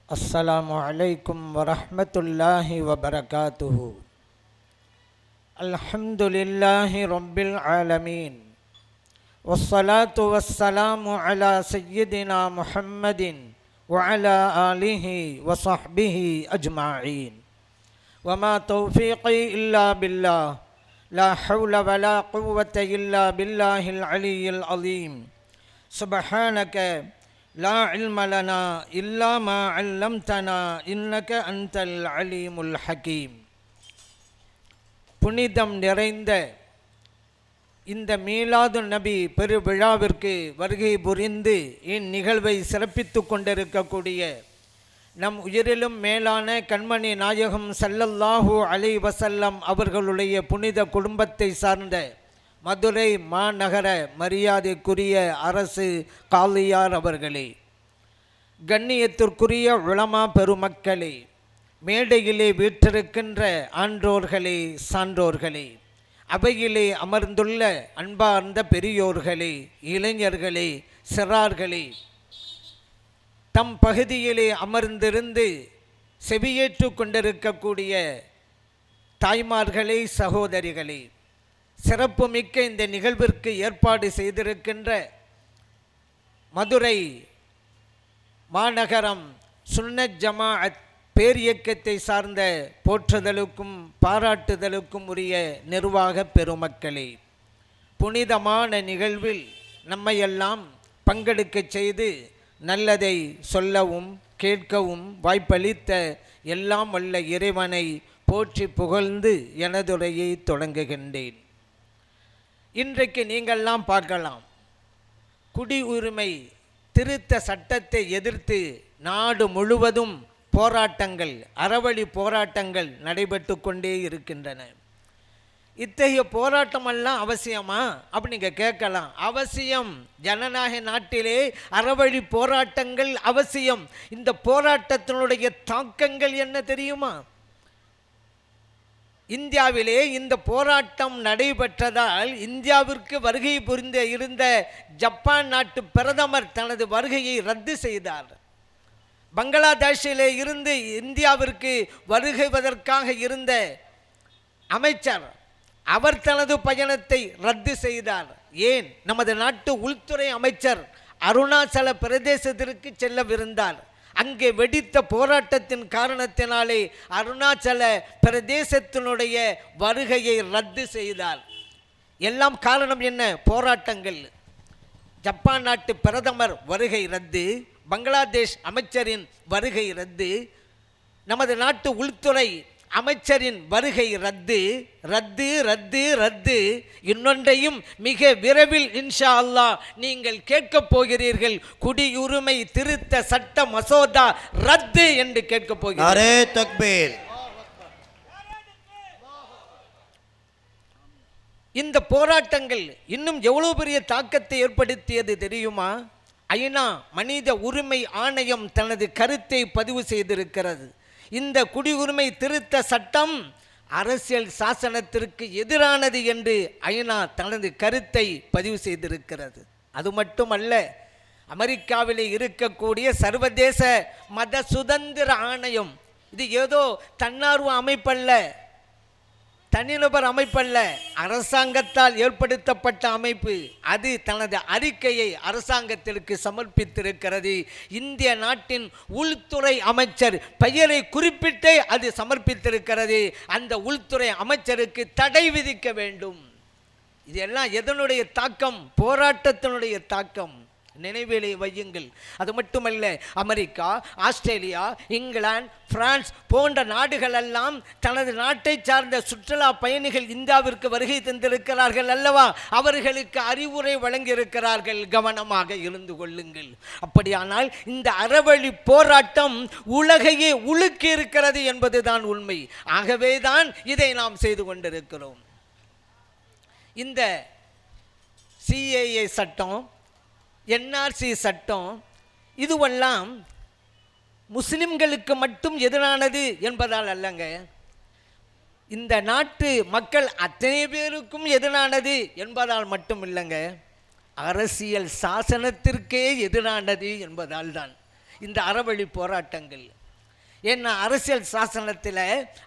अस्सलामु अलैकुम वरहमतुल्लाहि वबरकातुहु। अल्हम्दुलिल्लाहि रब्बिल आलमीन वस्सलातु वस्सलामु अला सय्यिदिना मुहम्मदिन व अला आलिहि व सहबिहि अजमाईन। वमा तौफीक़ी इल्ला बिल्लाह ला हौला वला कुव्वता इल्ला बिल्लाहिल अलिय्यिल अज़ीम। सुब्हानक லா இல்ம லனா இல்லா மா அல்லம்தனா இன்னக அன்தல் அலீமுல் ஹகீம். புனிதம் நிறைந்த இந்த மீலாது நபி பெருவிழாவிற்கு வருகை புரிந்து இந்நிகழ்வை சிறப்பித்து கொண்டிருக்கக்கூடிய நம் உயிரிலும் மேலான கண்மணி நாயகம் ஸல்லல்லாஹு அலைஹி வஸல்லம் அவர்களுடைய புனித குடும்பத்தை சார்ந்த மதுரை மாநகர மரியாதைக்குரிய அரசு காலியார் அவர்களே, கண்ணியத்திற்குரிய உலமா பெருமக்களே, மேடையிலே வீற்றிருக்கின்ற ஆன்றோர்களே, சான்றோர்களே, அவையிலே அமர்ந்துள்ள அன்பார்ந்த பெரியோர்களே, இளைஞர்களே, சிறார்களே, தம் பகுதியிலே அமர்ந்திருந்து செவியேற்று கொண்டிருக்கக்கூடிய தாய்மார்களே, சகோதரிகளே, சிறப்புமிக்க இந்த நிகழ்விற்கு ஏற்பாடு செய்திருக்கின்ற மதுரை மாநகரம் சுன்னத் ஜமாஅத் பேரியக்கத்தை சார்ந்த போற்றுதலுக்கும் பாராட்டுதலுக்கும் உரிய நிர்வாக பெருமக்களே, புனிதமான நிகழ்வில் நம்மையெல்லாம் பங்கெடுக்க செய்து நல்லதை சொல்லவும் கேட்கவும் வாய்ப்பளித்த எல்லாம் வல்ல இறைவனை போற்றி புகழ்ந்து எனதுரையை தொடங்குகின்றேன். இன்றைக்கு நீங்கள்லாம் பார்க்கலாம், குடியுரிமை திருத்த சட்டத்தை எதிர்த்து நாடு முழுவதும் போராட்டங்கள், அறவழி போராட்டங்கள் நடைபெற்று கொண்டே இருக்கின்றன. இத்தகைய போராட்டமெல்லாம் அவசியமா அப்படி நீங்கள் கேட்கலாம். அவசியம். ஜனநாயக நாட்டிலே அறவழி போராட்டங்கள் அவசியம். இந்த போராட்டத்தினுடைய தாக்கங்கள் என்ன தெரியுமா? இந்தியாவிலே இந்த போராட்டம் நடைபெற்றதால் இந்தியாவிற்கு வருகை புரிந்த இருந்த ஜப்பான் நாட்டு பிரதமர் தனது வருகையை ரத்து செய்தார். பங்களாதேஷிலே இருந்து இந்தியாவிற்கு வருகைவதற்காக இருந்த அமைச்சர் அவர் தனது பயணத்தை ரத்து செய்தார். ஏன்? நமது நாட்டு உள்துறை அமைச்சர் அருணாச்சல பிரதேசத்திற்கு செல்லவிருந்தார். அங்கே வெடித்த போராட்டத்தின் காரணத்தினாலே அருணாச்சல பிரதேசத்தினுடைய வருகையை ரத்து செய்தார். எல்லாம் காரணம் என்ன? போராட்டங்கள். ஜப்பான் நாட்டு பிரதமர் வருகை ரத்து, பங்களாதேஷ் அமைச்சரின் வருகை ரத்து, நமது நாட்டு உள்துறை அமைச்சரின் வருகை ரத்து ரத்து ரத்து ரத்து. இன்னொன்றையும் மிக விரைவில் இன்ஷா அல்லாஹ் நீங்கள் கேட்கப் போகிறீர்கள். குடியுரிமை திருத்த சட்ட மசோதா ரத்து என்று கேட்கப் போகிறீர்கள். இந்த போராட்டங்கள் இன்னும் எவ்வளவு பெரிய தாக்கத்தை ஏற்படுத்தியது தெரியுமா? ஐநா மனித உரிமை ஆணையம் தனது கருத்தை பதிவு செய்திருக்கிறது. இந்த குடியுரிமை திருத்த சட்டம் அரசியல் சாசனத்திற்கு எதிரானது என்று ஐநா தனது கருத்தை பதிவு செய்திருக்கிறது. அது மட்டுமல்ல, அமெரிக்காவிலே இருக்கக்கூடிய சர்வதேச மத சுதந்திர ஆணையம், இது ஏதோ தன்னார்வ அமைப்பல்ல, தனிநபர் அமைப்பல்ல, அரசாங்கத்தால் ஏற்படுத்தப்பட்ட அமைப்பு. அது தனது அறிக்கையை அரசாங்கத்திற்கு சமர்ப்பித்திருக்கிறது. இந்திய நாட்டின் உள்துறை அமைச்சர் பெயரை குறிப்பிட்டே அது சமர்ப்பித்திருக்கிறது. அந்த உள்துறை அமைச்சருக்கு தடை விதிக்க வேண்டும். இதெல்லாம் எதனுடைய தாக்கம்? போராட்டத்தினுடைய தாக்கம். நினைவிலே வையுங்கள். அது மட்டுமல்ல, அமெரிக்கா, ஆஸ்திரேலியா, இங்கிலாந்து, பிரான்ஸ் போன்ற நாடுகளெல்லாம் தனது நாட்டை சார்ந்த சுற்றுலா பயணிகள் இந்தியாவிற்கு வருகை தந்திருக்கிறார்கள் அல்லவா? அவர்களுக்கு அறிவுரை வழங்கியிருக்கிறார்கள், கவனமாக இருந்து கொள்ளுங்கள். அப்படியானால் இந்த அறவழி போராட்டம் உலகையே உலுக்கி இருக்கிறது என்பதுதான் உண்மை. ஆகவேதான் இதை நாம் செய்து கொண்டிருக்கிறோம். இந்த சிஏஏ சட்டம், என்ஆர்சி சட்டம், இதுவெல்லாம் முஸ்லிம்களுக்கு மட்டும் எதிரானது என்பதால் அல்லங்க, இந்த நாட்டு மக்கள் அத்தனை பேருக்கும் எதிரானது என்பதால் மட்டும் இல்லைங்க, அரசியல் சாசனத்திற்கே எதிரானது என்பதால் தான். இந்த அறவழி போராட்டங்கள். ஏன்னா அரசியல் சாசனத்தில்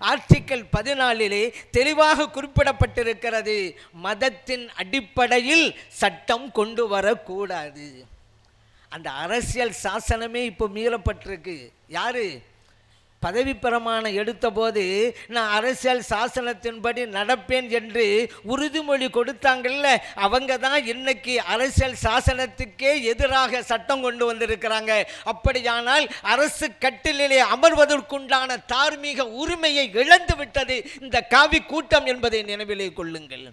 ஆர்டிக்கல் 14 தெளிவாக குறிப்பிடப்பட்டிருக்கிறது, மதத்தின் அடிப்படையில் சட்டம் கொண்டு வரக்கூடாது. அந்த அரசியல் சாசனமே இப்போ மீறப்பட்டிருக்கு. யாரு பதவி பிரமாணம் எடுத்தபோது நான் அரசியல் சாசனத்தின்படி நடப்பேன் என்று உறுதிமொழி கொடுத்தாங்கல்ல, அவங்க தான் இன்னைக்கு அரசியல் சாசனத்துக்கே எதிராக சட்டம் கொண்டு வந்திருக்கிறாங்க. அப்படியானால் அரசு கட்டிலே அமர்வதற்குண்டான தார்மீக உரிமையை இழந்து விட்டது இந்த காவி கூட்டம் என்பதை நினைவிலே கொள்ளுங்கள்.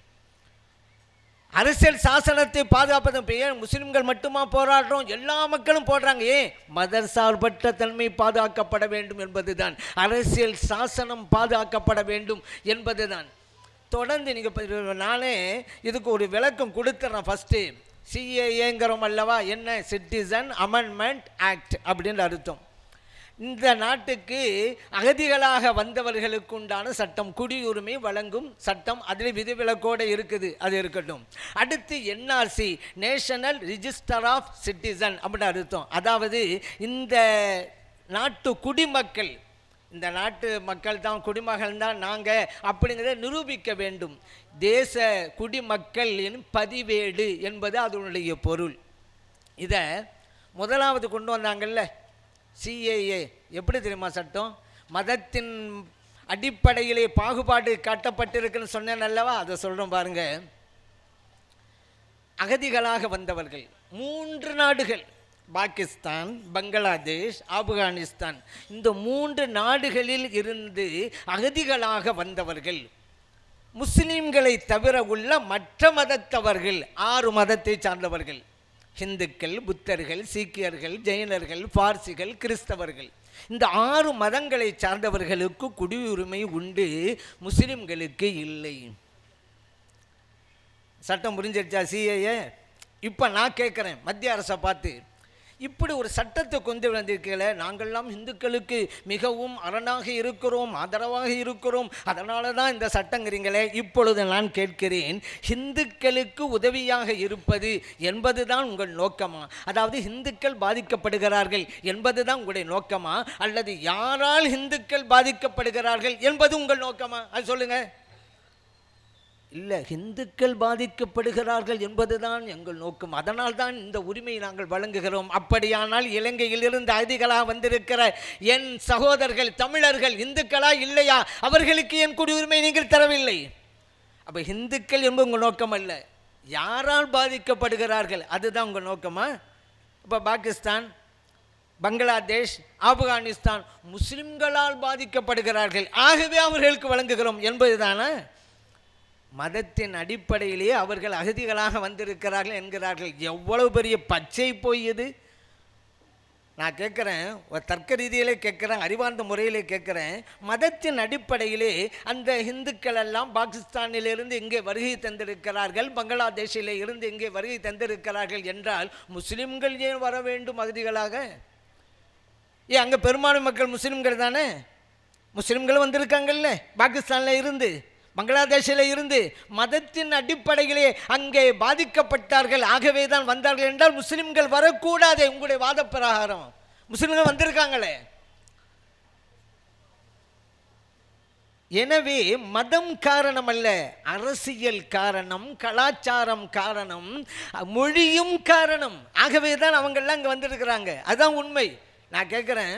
அரசியல் சாசனத்தை பாதுகாப்பது ஏன் முஸ்லிம்கள் மட்டுமா போராடுறோம்? எல்லா மக்களும் போடுறாங்க. ஏன்? மத சார்பற்ற தன்மை பாதுகாக்கப்பட வேண்டும் என்பதுதான், அரசியல் சாசனம் பாதுகாக்கப்பட வேண்டும் என்பதுதான். தொடர்ந்து நீங்கள் நானே இதுக்கு ஒரு விளக்கம் கொடுத்துறேன். ஃபஸ்ட்டு சிஏஏங்கிறோம் அல்லவா, என்ன? சிட்டிசன் அமெண்ட்மெண்ட் ஆக்ட் அப்படின்னு அர்த்தம். இந்த நாட்டுக்கு அகதிகளாக வந்தவர்களுக்கு உண்டான சட்டம், குடியுரிமை வழங்கும் சட்டம், அதில் விதிவிலக்கோடு இருக்குது, அது இருக்கட்டும். அடுத்து NRC, national register of citizen அப்படின்னு அர்த்தம். அதாவது இந்த நாட்டு குடிமக்கள், இந்த நாட்டு மக்கள் தான் குடிமகள் தான் நாங்கள் அப்படிங்கிறத நிரூபிக்க வேண்டும். தேச குடிமக்களின் பதிவேடு என்பது அதனுடைய பொருள். இதை முதலாவது கொண்டு வந்தாங்கல்ல சிஏஏ, எப்படி தெரியுமா சட்டம்? மதத்தின் அடிப்படையிலே பாகுபாடு காட்டப்பட்டிருக்குன்னு சொன்னேன் அல்லவா, அதை சொல்கிறோம் பாருங்க. அகதிகளாக வந்தவர்கள் 3 நாடுகள், பாகிஸ்தான், பங்களாதேஷ், ஆப்கானிஸ்தான், இந்த 3 நாடுகளில் இருந்து அகதிகளாக வந்தவர்கள் முஸ்லிம்களை தவிர உள்ள மற்ற மதத்தவர்கள், 6 மதத்தை சார்ந்தவர்கள், ஹிந்துக்கள், புத்தர்கள், சீக்கியர்கள், ஜெயினர்கள், பார்சிகள், கிறிஸ்தவர்கள், இந்த 6 மதங்களை சார்ந்தவர்களுக்கு குடியுரிமை உண்டு, முஸ்லிம்களுக்கு இல்லை. சட்டம் புரிஞ்சிருச்சா சிஏஏ? இப்போ நான் கேட்குறேன் மத்திய அரசை பார்த்து, இப்படி ஒரு சட்டத்தை கொண்டு வந்திருக்கல, நாங்கள்லாம் இந்துக்களுக்கு மிகவும் அரணாக இருக்கிறோம், ஆதரவாக இருக்கிறோம், அதனால தான் இந்த சட்டங்கிறீங்களே. இப்பொழுது நான் கேட்கிறேன், இந்துக்களுக்கு உதவியாக இருப்பது என்பது தான் உங்கள் நோக்கமா? அதாவது இந்துக்கள் பாதிக்கப்படுகிறார்கள் என்பது தான் உங்களுடைய நோக்கமா, அல்லது யாரால் இந்துக்கள் பாதிக்கப்படுகிறார்கள் என்பது உங்கள் நோக்கமா? அது சொல்லுங்கள். இல்லை, இந்துக்கள் பாதிக்கப்படுகிறார்கள் என்பதுதான் எங்கள் நோக்கம், அதனால் தான் இந்த உரிமையை நாங்கள் வழங்குகிறோம். அப்படியானால் இலங்கையிலிருந்து அகதிகளாக வந்திருக்கிற என் சகோதரர்கள் தமிழர்கள் இந்துக்களா இல்லையா? அவர்களுக்கு என் குடியுரிமை நீங்கள் தரவில்லை. அப்போ இந்துக்கள் என்பது உங்கள் நோக்கம் அல்ல, யாரால் பாதிக்கப்படுகிறார்கள் அதுதான் உங்கள் நோக்கமா? இப்போ பாகிஸ்தான், பங்களாதேஷ், ஆப்கானிஸ்தான் முஸ்லிம்களால் பாதிக்கப்படுகிறார்கள், ஆகவே அவர்களுக்கு வழங்குகிறோம் என்பது தானே? மதத்தின் அடிப்படையிலேயே அவர்கள் அகதிகளாக வந்திருக்கிறார்கள் என்கிறார்கள். எவ்வளவு பெரிய பச்சை போய் இது! நான் கேட்குறேன், ஒரு தர்க்க ரீதியிலே கேட்குறேன், அறிவார்ந்த முறையிலே கேட்குறேன். மதத்தின் அடிப்படையிலே அந்த இந்துக்கள் எல்லாம் பாகிஸ்தானிலிருந்து இங்கே வருகை தந்திருக்கிறார்கள், பங்களாதேஷிலே இருந்து இங்கே வருகை தந்திருக்கிறார்கள் என்றால் முஸ்லிம்கள் ஏன் வர வேண்டும் அகதிகளாக? ஏன் அங்கே பெரும்பான்மை மக்கள் முஸ்லிம்கள் தானே, முஸ்லிம்கள் வந்திருக்காங்கல்ல பாகிஸ்தானில் இருந்து, பங்களாதேஷில் இருந்து. மதத்தின் அடிப்படையிலே அங்கே பாதிக்கப்பட்டார்கள், ஆகவே தான் வந்தார்கள் என்றால் முஸ்லிம்கள் வரக்கூடாது. உங்களுடைய வாத பிரகாரம் முஸ்லிம்கள் வந்திருக்காங்களே. எனவே மதம் காரணம் அல்ல, அரசியல் காரணம், கலாச்சாரம் காரணம், மொழியும் காரணம். ஆகவே தான் அவங்கெல்லாம் அங்கே வந்திருக்கிறாங்க, அதுதான் உண்மை. நான் கேட்குறேன்,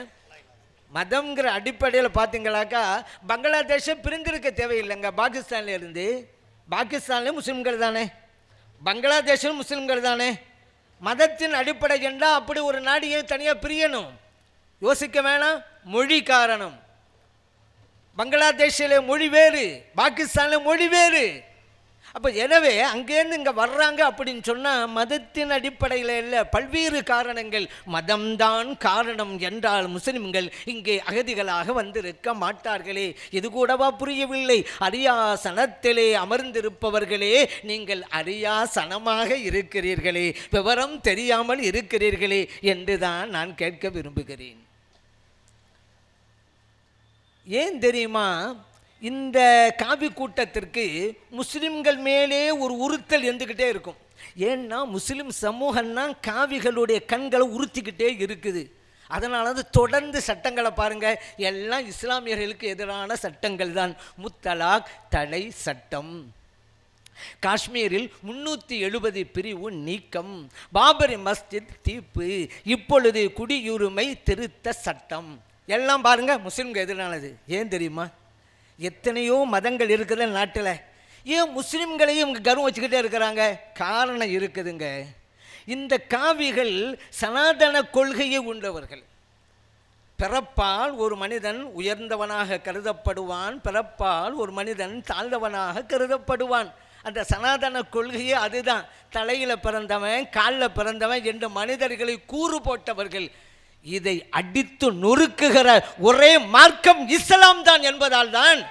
மதம்ங்கிற அடிப்படையில் பார்த்தீங்களாக்கா பங்களாதேஷை பிரிந்திருக்க தேவையில்லைங்க. பாகிஸ்தானில் இருந்து, பாகிஸ்தான்லேயும் முஸ்லிம்கள் தானே, பங்களாதேஷும் முஸ்லிம்கள் தானே. மதத்தின் அடிப்படை என்றால் அப்படி ஒரு நாடு தனியாக பிரியணும்? யோசிக்க வேணாம். மொழி காரணம். பங்களாதேஷில் மொழி வேறு, பாகிஸ்தானில் மொழி வேறு. அப்போ எனவே அங்கேருந்து இங்கே வர்றாங்க அப்படின்னு சொன்னால் மதத்தின் அடிப்படையில் இல்லை, பல்வேறு காரணங்கள். மதம்தான் காரணம் என்றால் முஸ்லிம்கள் இங்கே அகதிகளாக வந்திருக்க மாட்டார்களே. இது கூடவா புரியவில்லை? அரியாசனத்திலே அமர்ந்திருப்பவர்களே, நீங்கள் அரியாசனமாக இருக்கிறீர்களே, விவரம் தெரியாமல் இருக்கிறீர்களே என்றுதான் நான் கேட்க விரும்புகிறேன். ஏன் தெரியுமா? இந்த காவி கூட்டத்திற்கு முஸ்லிம்கள் மேலே ஒரு உறுத்தல் இருந்துக்கிட்டே இருக்கும். ஏன்னா முஸ்லிம் சமூகம்னா காவிகளுடைய கண்களை உறுத்திக்கிட்டே இருக்குது. அதனால தான் தொடர்ந்து சட்டங்களை பாருங்க, எல்லாம் இஸ்லாமியர்களுக்கு எதிரான சட்டங்கள் தான். முத்தலாக் தடை சட்டம், காஷ்மீரில் 370 பிரிவு நீக்கம், பாபரி மஸ்ஜித் தீர்ப்பு, இப்பொழுது குடியுரிமை திருத்த சட்டம், எல்லாம் பாருங்க முஸ்லிம்கள் எதிரானது. ஏன் தெரியுமா? எத்தனையோ மதங்கள் இருக்குது நாட்டில், ஏன் முஸ்லிம்களையும் இவங்க கர்வம் வச்சுக்கிட்டே இருக்கிறாங்க? காரணம் இருக்குதுங்க. இந்த காவிகள் சனாதன கொள்கையை உண்டவர்கள். பிறப்பால் ஒரு மனிதன் உயர்ந்தவனாக கருதப்படுவான், பிறப்பால் ஒரு மனிதன் தாழ்ந்தவனாக கருதப்படுவான். அந்த சனாதன கொள்கையே அதுதான். தலையில் பிறந்தவன் காலில் பிறந்தவன் என்று மனிதர்களை கூறு போட்டவர்கள். இதை அடித்து நொறுக்குகிற ஒரே மார்க்கம் இஸ்லாம் தான் என்பதால் தான்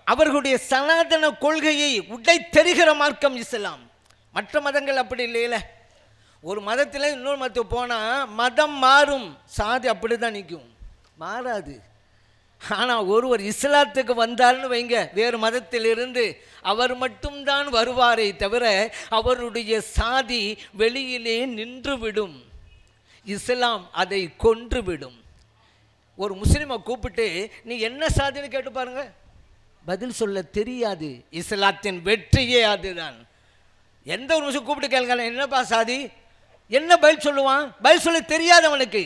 அவர்களுடைய சனாதன கொள்கையை உடை தெரிகிற மார்க்கம் இஸ்லாம். மற்ற மதங்கள் அப்படி இல்லையில. ஒரு மதத்தில் இன்னொரு மதத்துக்கு போனால் மதம் மாறும், சாதி அப்படி தான் நிற்கும், மாறாது. ஆனால் ஒருவர் இஸ்லாத்துக்கு வந்தார்னு வைங்க, வேறு மதத்திலிருந்து அவர் மட்டும்தான் வருவாரே தவிர அவருடைய சாதி வெளியிலே நின்றுவிடும். இஸ்லாம் அதை கொன்றுவிடும். ஒரு முஸ்லீமை கூப்பிட்டு நீ என்ன சாதின்னு கேட்டு பாருங்க, பதில் சொல்ல தெரியாது. இஸ்லாத்தின் வெற்றியே அதுதான். எந்த ஒரு முஸ்லீம் கூப்பிட்டு கேளுங்க, என்னப்பா சாதி, என்ன பதில் சொல்லுவான்? பதில் சொல்ல தெரியாதவனுக்கு.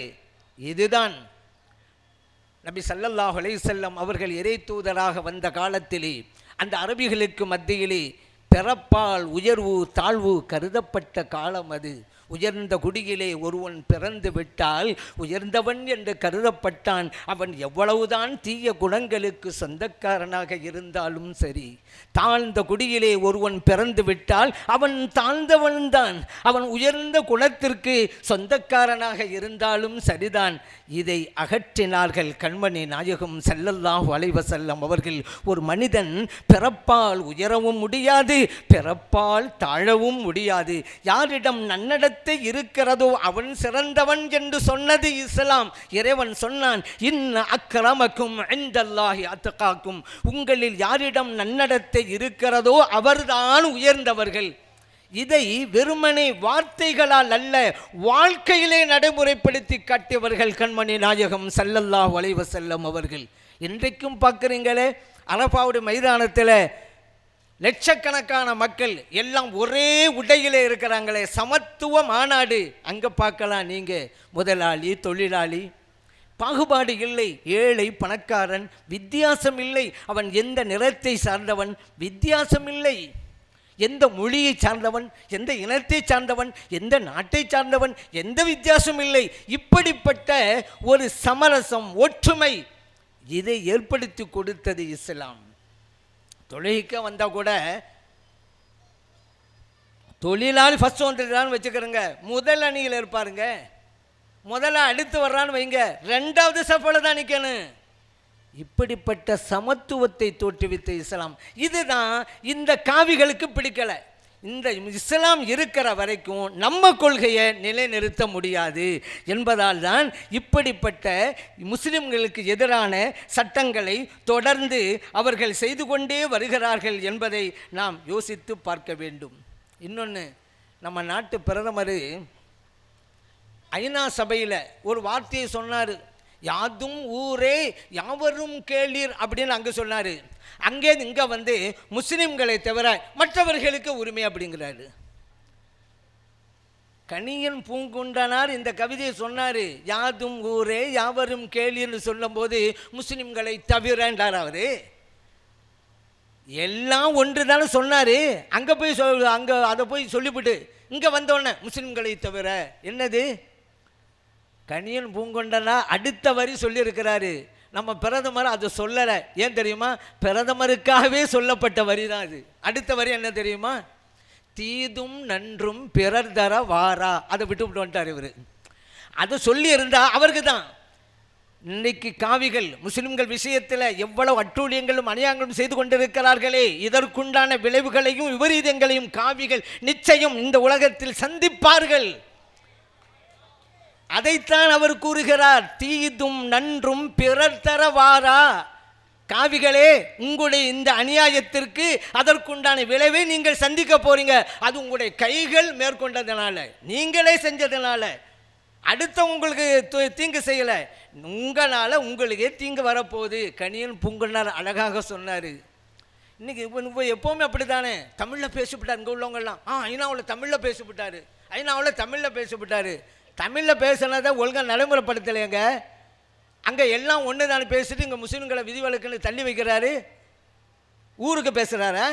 இதுதான் நபி ஸல்லல்லாஹு அலைஹி வஸல்லம் அவர்கள் இறை தூதராக வந்த காலத்திலே அந்த அரபிகளுக்கு மத்தியிலே பிறப்பால் உயர்வு தாழ்வு கருதப்பட்ட காலம் அது. உயர்ந்த குடியிலே ஒருவன் பிறந்து விட்டால் உயர்ந்தவன் என்று கருதப்பட்டான். அவன் எவ்வளவுதான் தீய குணங்களுக்கு சொந்தக்காரனாக இருந்தாலும் சரி. தாழ்ந்த குடியிலே ஒருவன் பிறந்து விட்டால் அவன் தாழ்ந்தவன்தான், அவன் உயர்ந்த குணத்திற்கு சொந்தக்காரனாக இருந்தாலும் சரிதான். இதை அகற்றினார்கள் கண்மணி நாயகம் ஸல்லல்லாஹு அலைஹி வஸல்லம் அவர்கள். ஒரு மனிதன் பிறப்பால் உயரவும் முடியாது, பிறப்பால் தாழவும் முடியாது. யாரிடம் நன்னடத்தை இருக்கிறதோ அவன் சிறந்தவன் என்று சொன்னது இஸ்லாம். இறைவன் சொன்னான், இன்ன அக்ரமக்கும் இன்தல்லாஹி அத்காக்கும், உங்களில் யாரிடம் நன்னடத்தை இருக்கிறதோ அவர்தான் உயர்ந்தவர்கள். இதை வெறுமனே வார்த்தைகளால் அல்ல, வாழ்க்கையிலே நடைமுறைப்படுத்தி காட்டியவர்கள் கண்மணி நாயகம் ஸல்லல்லாஹு அலைஹி வஸல்லம் அவர்கள். இன்றைக்கும் பார்க்குறீங்களே, அரபாவுடைய மைதானத்தில் லட்சக்கணக்கான மக்கள் எல்லாம் ஒரே உடையிலே இருக்கிறாங்களே, சமத்துவ மாநாடு. அங்கே பார்க்கலாம் நீங்கள், முதலாளி தொழிலாளி பாகுபாடு இல்லை, ஏழை பணக்காரன் வித்தியாசம் இல்லை, அவன் எந்த நிறத்தை சார்ந்தவன் வித்தியாசம் இல்லை, எந்த மொழியை சார்ந்தவன், எந்த இனத்தை சார்ந்தவன், எந்த நாட்டை சார்ந்தவன், எந்த வித்தியாசம் இல்லை. இப்படிப்பட்ட ஒரு சமரசம் ஒற்றுமை இதை ஏற்படுத்தி கொடுத்தது இஸ்லாம். தொழுகைக்க வந்தால் கூட தொழிலாளி ஃபஸ்ட்டு வந்துட்டான்னு வச்சுக்கிறேங்க, முதல் அணியில் இருப்பாருங்க. முதல்ல அடுத்து வர்றான்னு வைங்க, ரெண்டாவது சஃபில் தான் நிற்கணும். இப்படிப்பட்ட சமத்துவத்தை தோற்றுவித்த இஸ்லாம். இதுதான் இந்த காவிகளுக்கு பிடிக்கலை. இந்த இஸ்லாம் இருக்கிற வரைக்கும் நம்ம கொள்கையை நிலைநிறுத்த முடியாது என்பதால் தான் இப்படிப்பட்ட முஸ்லிம்களுக்கு எதிரான சட்டங்களை தொடர்ந்து அவர்கள் செய்து கொண்டே வருகிறார்கள் என்பதை நாம் யோசித்து பார்க்க வேண்டும். இன்னொன்று, நம்ம நாட்டு பிரதமர் ஐநா சபையில் ஒரு வார்த்தையை சொன்னார், யாதும் ஊரே யாவரும் கேளீர் அப்படின்னு அங்கே சொன்னார். அங்கே இங்கே வந்து முஸ்லிம்களை தவிர மற்றவர்களுக்கு உரிமை அப்படிங்கிறாரு. கணியன் பூங்குண்டனார் இந்த கவிதையை சொன்னார், யாதும் ஊரே யாவரும் கேளீர்னு சொல்லும் போது முஸ்லிம்களை தவிரன்றார். அவரு எல்லாம் ஒன்று தானே சொன்னார். அங்கே போய் அங்கே அதை போய் சொல்லிவிட்டு இங்கே வந்தோடனே முஸ்லிம்களை தவிர என்னது? கணியன் பூங்கொண்டனா அடுத்த வரி சொல்லியிருக்கிறாரு. நம்ம பிரதமர் அதை சொல்லலை. ஏன் தெரியுமா? பிரதமருக்காகவே சொல்லப்பட்ட வரி தான் அது. அடுத்த வரி என்ன தெரியுமா? தீதும் நன்றும் பிறர் தர வாரா. அதை விட்டு வந்துட்டார் இவர். அதை சொல்லி இருந்தா அவருக்கு தான். இன்னைக்கு காவிகள் முஸ்லிம்கள் விஷயத்தில் எவ்வளவு அட்டூழியங்களும் அநியாயங்களும் செய்து கொண்டிருக்கிறார்களே, இதற்குண்டான விளைவுகளையும் விபரீதங்களையும் காவிகள் நிச்சயம் இந்த உலகத்தில் சந்திப்பார்கள். அதைத்தான் அவர் கூறுகிறார், தீதும் நன்றும் பிறர் தர வாரா. காவிகளே, உங்களுடைய இந்த அநியாயத்திற்கு அதற்குண்டான விளைவை நீங்கள் சந்திக்க போறீங்க. அது உங்களுடைய கைகள் மேற்கொண்டதுனால, நீங்களே செஞ்சதுனால. அடுத்த உங்களுக்கு தீங்கு செய்யலை, உங்களால் உங்களுக்கே தீங்கு வரப்போகுது. கணியன் பூங்குன்னார் அழகாக சொன்னார். இன்னைக்கு இப்போ எப்போவுமே அப்படி தானே தமிழில் பேசிவிட்டார். இங்கே உள்ளவங்கெல்லாம் ஐநாவில் தமிழில் பேசிவிட்டார், ஐநாவில் தமிழில் பேசிவிட்டார். தமிழில் பேசினதை ஒழுங்காக நடைமுறைப்படுத்தலைங்க. அங்கே எல்லாம் ஒன்று தானே பேசிட்டு இங்கே முஸ்லீம்களை விதிவிலக்குன்னு தள்ளி வைக்கிறாரு. ஊருக்கு பேசுகிறாரா?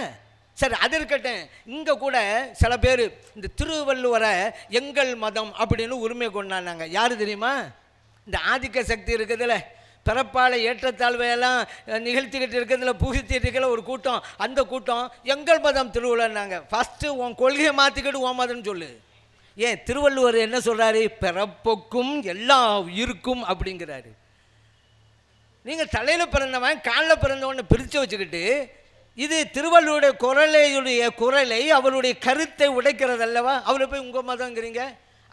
சரி, அது இருக்கட்டும். இங்கே கூட சில பேர் இந்த திருவள்ளுவரை எங்கள் மதம் அப்படின்னு உரிமை கொண்டாடினாங்க. யார் தெரியுமா? இந்த ஆதிக்க சக்தி இருக்குதுல்ல, பிறப்பால் ஏற்றத்தாழ்வையெல்லாம் நிகழ்த்திக்கிட்டு இருக்கிறதுல புகுத்திட்டு இருக்கிற ஒரு கூட்டம். அந்த கூட்டம் எங்கள் மதம் திருவள்ளுவர்னாங்க. ஃபஸ்ட்டு உன் கொள்கையை மாற்றிக்கிட்டு உன் மதம்னு சொல்லு. ஏன் திருவள்ளுவர் என்ன சொல்கிறாரு? பிறப்புக்கும் எல்லா உயிருக்கும் அப்படிங்கிறாரு. நீங்கள் தலையில் பிறந்தவன் காலில் பிறந்தவன்னு பிரித்து வச்சுக்கிட்டு இது திருவள்ளுவருடைய குரலை அவருடைய கருத்தை உடைக்கிறது அல்லவா? அவரை போய் உங்கள் மதங்கிறீங்க.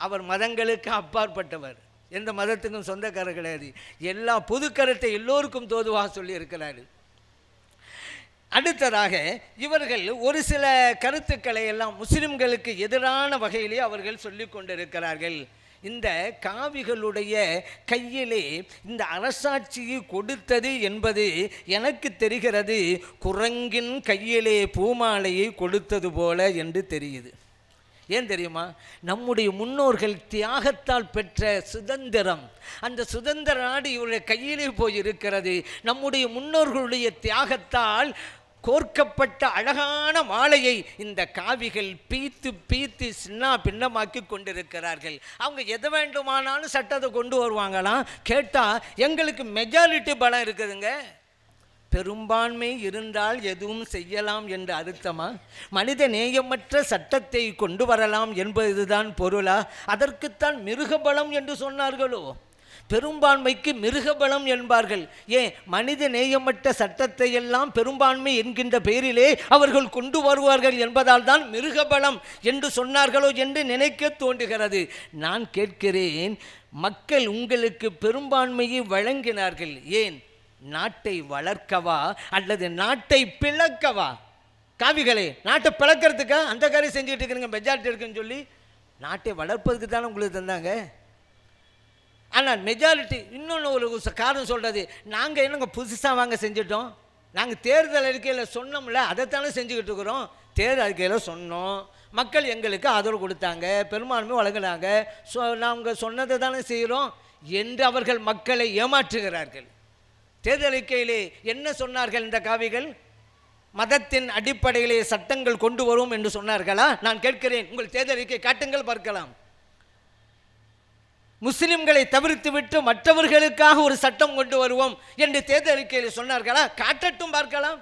அவர் மதங்களுக்கு அப்பாற்பட்டவர், எந்த மதத்துக்கும் சொந்தக்காரர் கிடையாது. எல்லா பொது கருத்தை எல்லோருக்கும் தோதுவாக சொல்லி இருக்கிறாரு. அடுத்ததாக இவர்கள் ஒரு சில கருத்துக்களை எல்லாம் முஸ்லிம்களுக்கு எதிரான வகையிலே அவர்கள் சொல்லி கொண்டிருக்கிறார்கள். இந்த காவிகளுடைய கையிலே இந்த அரசாட்சியை கொடுத்தது என்பது எனக்கு தெரிகிறது குரங்கின் கையிலே பூமாலையை கொடுத்தது போல என்று தெரியுது. ஏன் தெரியுமா? நம்முடைய முன்னோர்கள் தியாகத்தால் பெற்ற சுதந்திரம், அந்த சுதந்திர நாடு இவருடைய கையிலே போய் இருக்கிறது. நம்முடைய முன்னோர்களுடைய தியாகத்தால் கோர்க்கப்பட்ட அழகான மாலையை இந்த காவிகள் பீத்து பீத்து சின்ன பின்னமாக்கி கொண்டிருக்கிறார்கள். அவங்க எதை வேண்டுமானாலும் சட்டத்தை கொண்டு வருவாங்களாம். கேட்டால் எங்களுக்கு மெஜாரிட்டி பலம் இருக்குதுங்க, பெரும்பான்மை இருந்தால் எதுவும் செய்யலாம் என்று அர்த்தமா? மனித நேயமற்ற சட்டத்தை கொண்டு வரலாம் என்பதுதான் பொருளா? அதற்குத்தான் மிருகபலம் என்று சொன்னார்களோ? பெரும்பான்மைக்கு மிருகபலம் என்பார்கள். ஏன் மனித நேயமற்ற சட்டத்தை எல்லாம் பெரும்பான்மை என்கின்ற பெயரிலே அவர்கள் கொண்டு வருவார்கள் என்பதால் தான் மிருகபலம் என்று சொன்னார்களோ என்று நினைக்க தோன்றுகிறது. நான் கேட்கிறேன், மக்கள் உங்களுக்கு பெரும்பான்மையை வழங்கினார்கள். ஏன்? நாட்டை வளர்க்கவா அல்லது நாட்டை பிளக்கவா? காவிகளே, நாட்டை பிளக்கிறதுக்கா அந்த காரியம் செஞ்சுக்கிட்டு இருக்கிறீங்க? மெஜாரிட்டி இருக்குன்னு சொல்லி நாட்டை வளர்ப்பதுக்கு தானே உங்களுக்கு தந்தாங்க. ஆனால் மெஜாரிட்டி இன்னொன்று ஒரு காரணம் சொல்கிறது, நாங்கள் என்னங்க புதுசாக வாங்க செஞ்சிட்டோம்? நாங்கள் தேர்தல் அறிக்கையில் சொன்னோம்ல, அதைத்தானே செஞ்சுக்கிட்டு இருக்கிறோம். தேர்தல் அறிக்கையில் சொன்னோம், மக்கள் எங்களுக்கு ஆதரவு கொடுத்தாங்க, பெரும்பான்மை வழங்கினாங்க, நாங்கள் சொன்னதை தானே செய்கிறோம் என்று அவர்கள் மக்களை ஏமாற்றுகிறார்கள். தேர்தல் அறிக்கையிலே என்ன சொன்னார்கள் இந்த காவிகள்? மதத்தின் அடிப்படையிலே சட்டங்கள் கொண்டு வரும் என்று சொன்னார்களா? நான் கேட்கிறேன், உங்கள் தேர்தல் அறிக்கை காட்டுங்கள் பார்க்கலாம். முஸ்லிம்களை தவிர்த்து விட்டு மற்றவர்களுக்காக ஒரு சட்டம் கொண்டு வருவோம் என்று தேர்தல் அறிக்கையில் சொன்னார்களா? காட்டட்டும் பார்க்கலாம்.